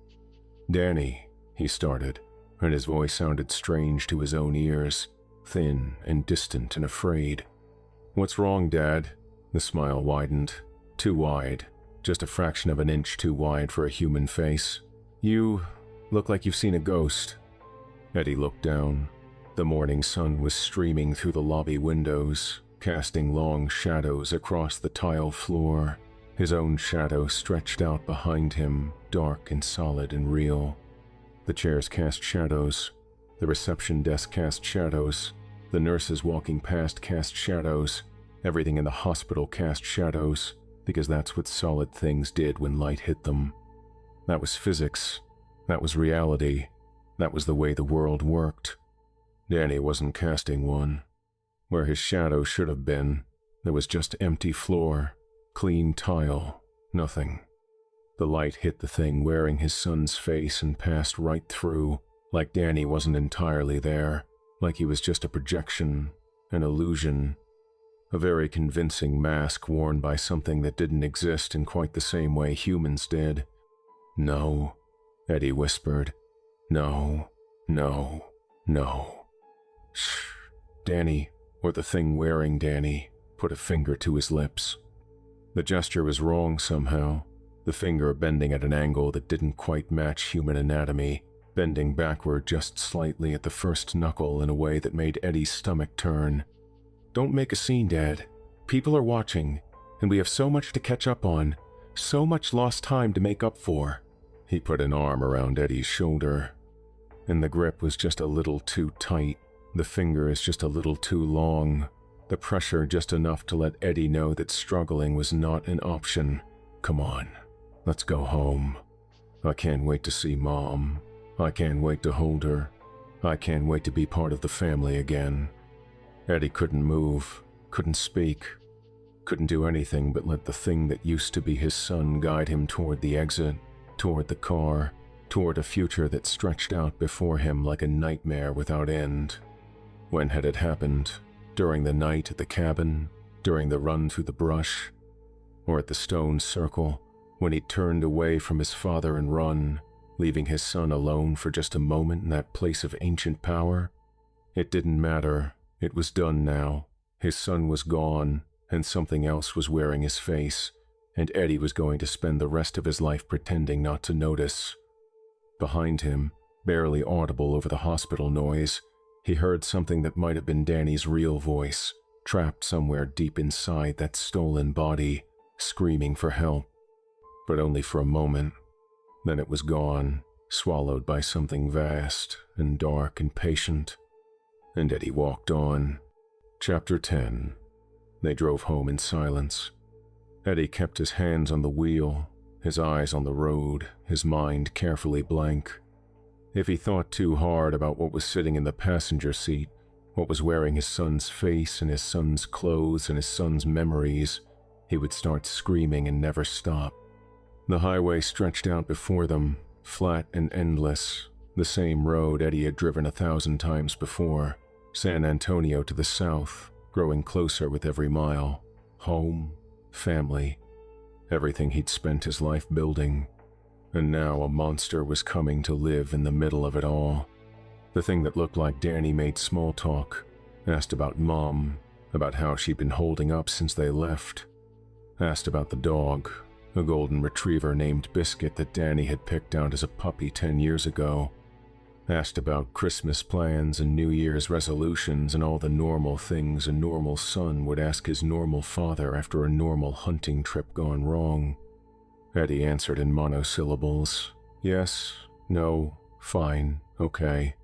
"Danny," he started, and his voice sounded strange to his own ears, thin and distant and afraid. "What's wrong, Dad?" The smile widened, too wide, just a fraction of an inch too wide for a human face. "You look like you've seen a ghost." Eddie looked down. The morning sun was streaming through the lobby windows, casting long shadows across the tile floor. His own shadow stretched out behind him, dark and solid and real. The chairs cast shadows. The reception desk cast shadows. The nurses walking past cast shadows. Everything in the hospital cast shadows, because that's what solid things did when light hit them. That was physics. That was reality. That was the way the world worked. Danny wasn't casting one. Where his shadow should have been, there was just empty floor, clean tile, nothing. The light hit the thing wearing his son's face and passed right through, like Danny wasn't entirely there, like he was just a projection, an illusion, a very convincing mask worn by something that didn't exist in quite the same way humans did. "No," Eddie whispered. "No, no, no." "Shh, Danny," or the thing wearing Danny, put a finger to his lips. The gesture was wrong somehow, the finger bending at an angle that didn't quite match human anatomy, bending backward just slightly at the first knuckle in a way that made Eddie's stomach turn. "Don't make a scene, Dad. People are watching, and we have so much to catch up on, so much lost time to make up for." He put an arm around Eddie's shoulder, and the grip was just a little too tight, the fingers just a little too long, the pressure just enough to let Eddie know that struggling was not an option. "Come on, let's go home. I can't wait to see Mom. I can't wait to hold her. I can't wait to be part of the family again." Eddie couldn't move, couldn't speak, couldn't do anything but let the thing that used to be his son guide him toward the exit, toward the car, toward a future that stretched out before him like a nightmare without end. When had it happened? During the night at the cabin? During the run through the brush? Or at the stone circle, when he turned away from his father and run, leaving his son alone for just a moment in that place of ancient power? It didn't matter. It was done now. His son was gone, and something else was wearing his face, and Eddie was going to spend the rest of his life pretending not to notice. Behind him, barely audible over the hospital noise, he heard something that might have been Danny's real voice, trapped somewhere deep inside that stolen body, screaming for help. But only for a moment. Then it was gone, swallowed by something vast and dark and patient. And Eddie walked on. Chapter 10. They drove home in silence. Eddie kept his hands on the wheel, his eyes on the road, his mind carefully blank. If he thought too hard about what was sitting in the passenger seat, what was wearing his son's face and his son's clothes and his son's memories, he would start screaming and never stop. The highway stretched out before them, flat and endless, the same road Eddie had driven 1,000 times before, San Antonio to the south, growing closer with every mile. Home, family, everything he'd spent his life building. And now a monster was coming to live in the middle of it all. The thing that looked like Danny made small talk, asked about Mom, about how she'd been holding up since they left. Asked about the dog, a golden retriever named Biscuit that Danny had picked out as a puppy 10 years ago. Asked about Christmas plans and New Year's resolutions and all the normal things a normal son would ask his normal father after a normal hunting trip gone wrong. Eddie answered in monosyllables. Yes, no, fine, okay.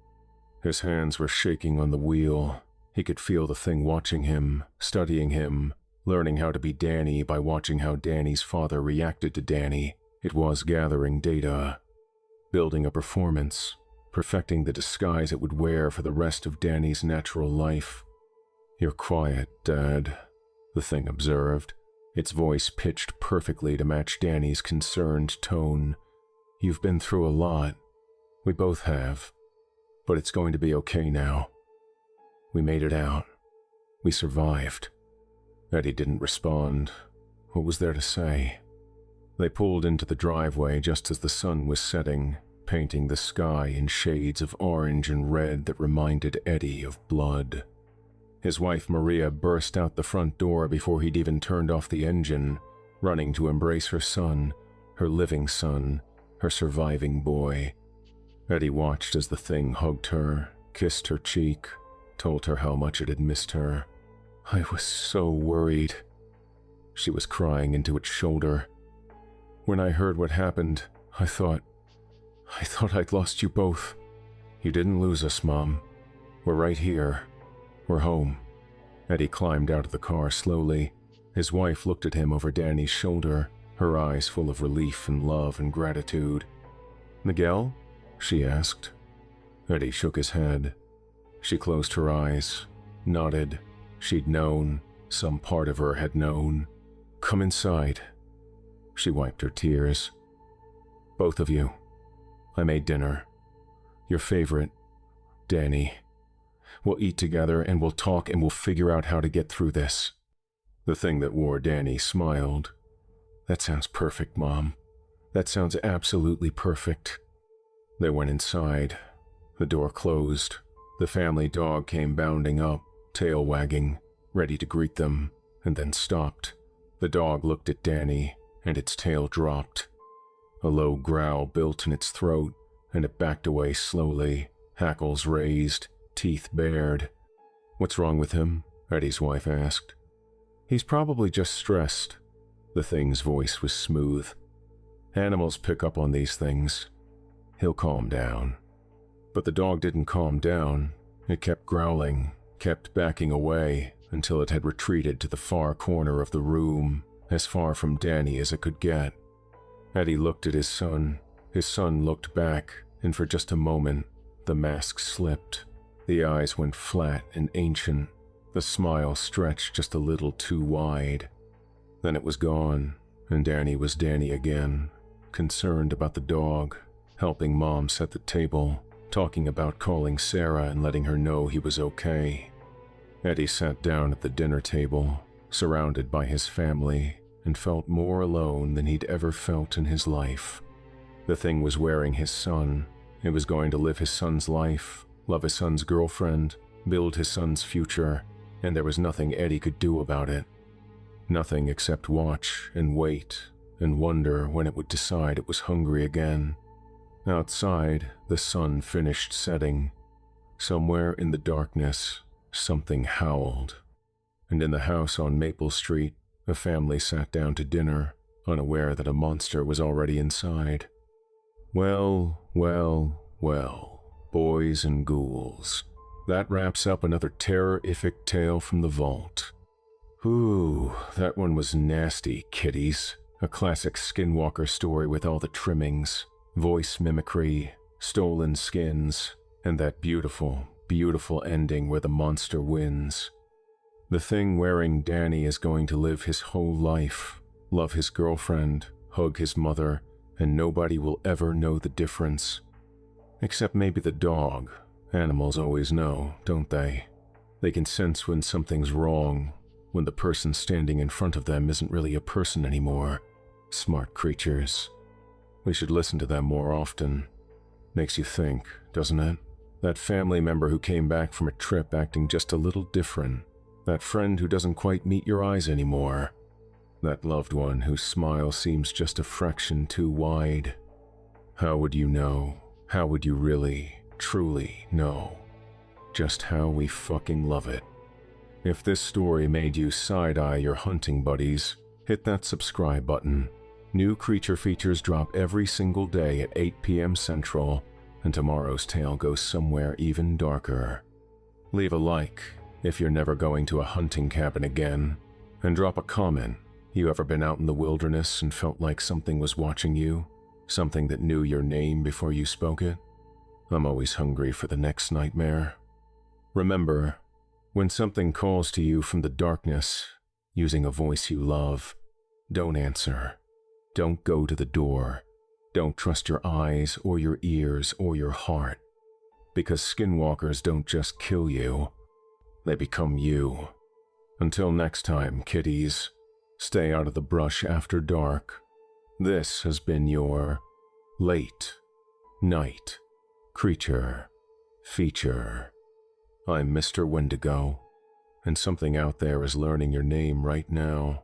His hands were shaking on the wheel. He could feel the thing watching him, studying him, learning how to be Danny by watching how Danny's father reacted to Danny. It was gathering data, building a performance, perfecting the disguise it would wear for the rest of Danny's natural life. "You're quiet, Dad," the thing observed, its voice pitched perfectly to match Danny's concerned tone. "You've been through a lot. We both have. But it's going to be okay now. We made it out. We survived." Eddie didn't respond. What was there to say? They pulled into the driveway just as the sun was setting, painting the sky in shades of orange and red that reminded Eddie of blood. His wife Maria burst out the front door before he'd even turned off the engine, running to embrace her son, her living son, her surviving boy. Eddie watched as the thing hugged her, kissed her cheek, told her how much it had missed her. "I was so worried." She was crying into its shoulder. "When I heard what happened, I thought I'd lost you both." "You didn't lose us, Mom. We're right here. We're home." Eddie climbed out of the car slowly. His wife looked at him over Danny's shoulder, her eyes full of relief and love and gratitude. "Miguel?" she asked. Eddie shook his head. She closed her eyes, nodded. She'd known. Some part of her had known. "Come inside." She wiped her tears. "Both of you. I made dinner. Your favorite, Danny. We'll eat together and we'll talk and we'll figure out how to get through this." The thing that wore Danny smiled. "That sounds perfect, Mom. That sounds absolutely perfect." They went inside. The door closed. The family dog came bounding up, tail wagging, ready to greet them, and then stopped. The dog looked at Danny, and its tail dropped. A low growl built in its throat, and it backed away slowly, hackles raised, teeth bared. "What's wrong with him?" Eddie's wife asked. "He's probably just stressed." The thing's voice was smooth. "Animals pick up on these things. He'll calm down." But the dog didn't calm down. It kept growling, kept backing away until it had retreated to the far corner of the room, as far from Danny as it could get. Eddie looked at his son. His son looked back, and for just a moment, the mask slipped. The eyes went flat and ancient. The smile stretched just a little too wide. Then it was gone, and Danny was Danny again, concerned about the dog, helping Mom set the table, talking about calling Sarah and letting her know he was okay. Eddie sat down at the dinner table, surrounded by his family, and felt more alone than he'd ever felt in his life. The thing was wearing his son. It was going to live his son's life, love his son's girlfriend, build his son's future, and there was nothing Eddie could do about it. Nothing except watch and wait and wonder when it would decide it was hungry again. Outside, the sun finished setting. Somewhere in the darkness, something howled. And in the house on Maple Street, a family sat down to dinner, unaware that a monster was already inside. Well, boys and ghouls. That wraps up another terror-ific tale from the vault. Ooh, that one was nasty, kiddies. A classic Skinwalker story with all the trimmings. Voice mimicry, stolen skins, and that beautiful, beautiful ending where the monster wins. The thing wearing Danny is going to live his whole life, love his girlfriend, hug his mother, and nobody will ever know the difference. Except maybe the dog. Animals always know, don't they? They can sense when something's wrong, when the person standing in front of them isn't really a person anymore. Smart creatures. We should listen to them more often. Makes you think, doesn't it? That family member who came back from a trip acting just a little different. That friend who doesn't quite meet your eyes anymore. That loved one whose smile seems just a fraction too wide. How would you know? How would you really, truly know? Just how we fucking love it. If this story made you side-eye your hunting buddies, hit that subscribe button. New creature features drop every single day at 8 p.m. Central, and tomorrow's tale goes somewhere even darker. Leave a like if you're never going to a hunting cabin again, and drop a comment. You ever been out in the wilderness and felt like something was watching you? Something that knew your name before you spoke it? I'm always hungry for the next nightmare. Remember, when something calls to you from the darkness, using a voice you love, don't answer. Don't go to the door. Don't trust your eyes or your ears or your heart. Because skinwalkers don't just kill you, they become you. Until next time, kitties, stay out of the brush after dark. This has been your late night creature feature. I'm Mr. Wendigo, and something out there is learning your name right now.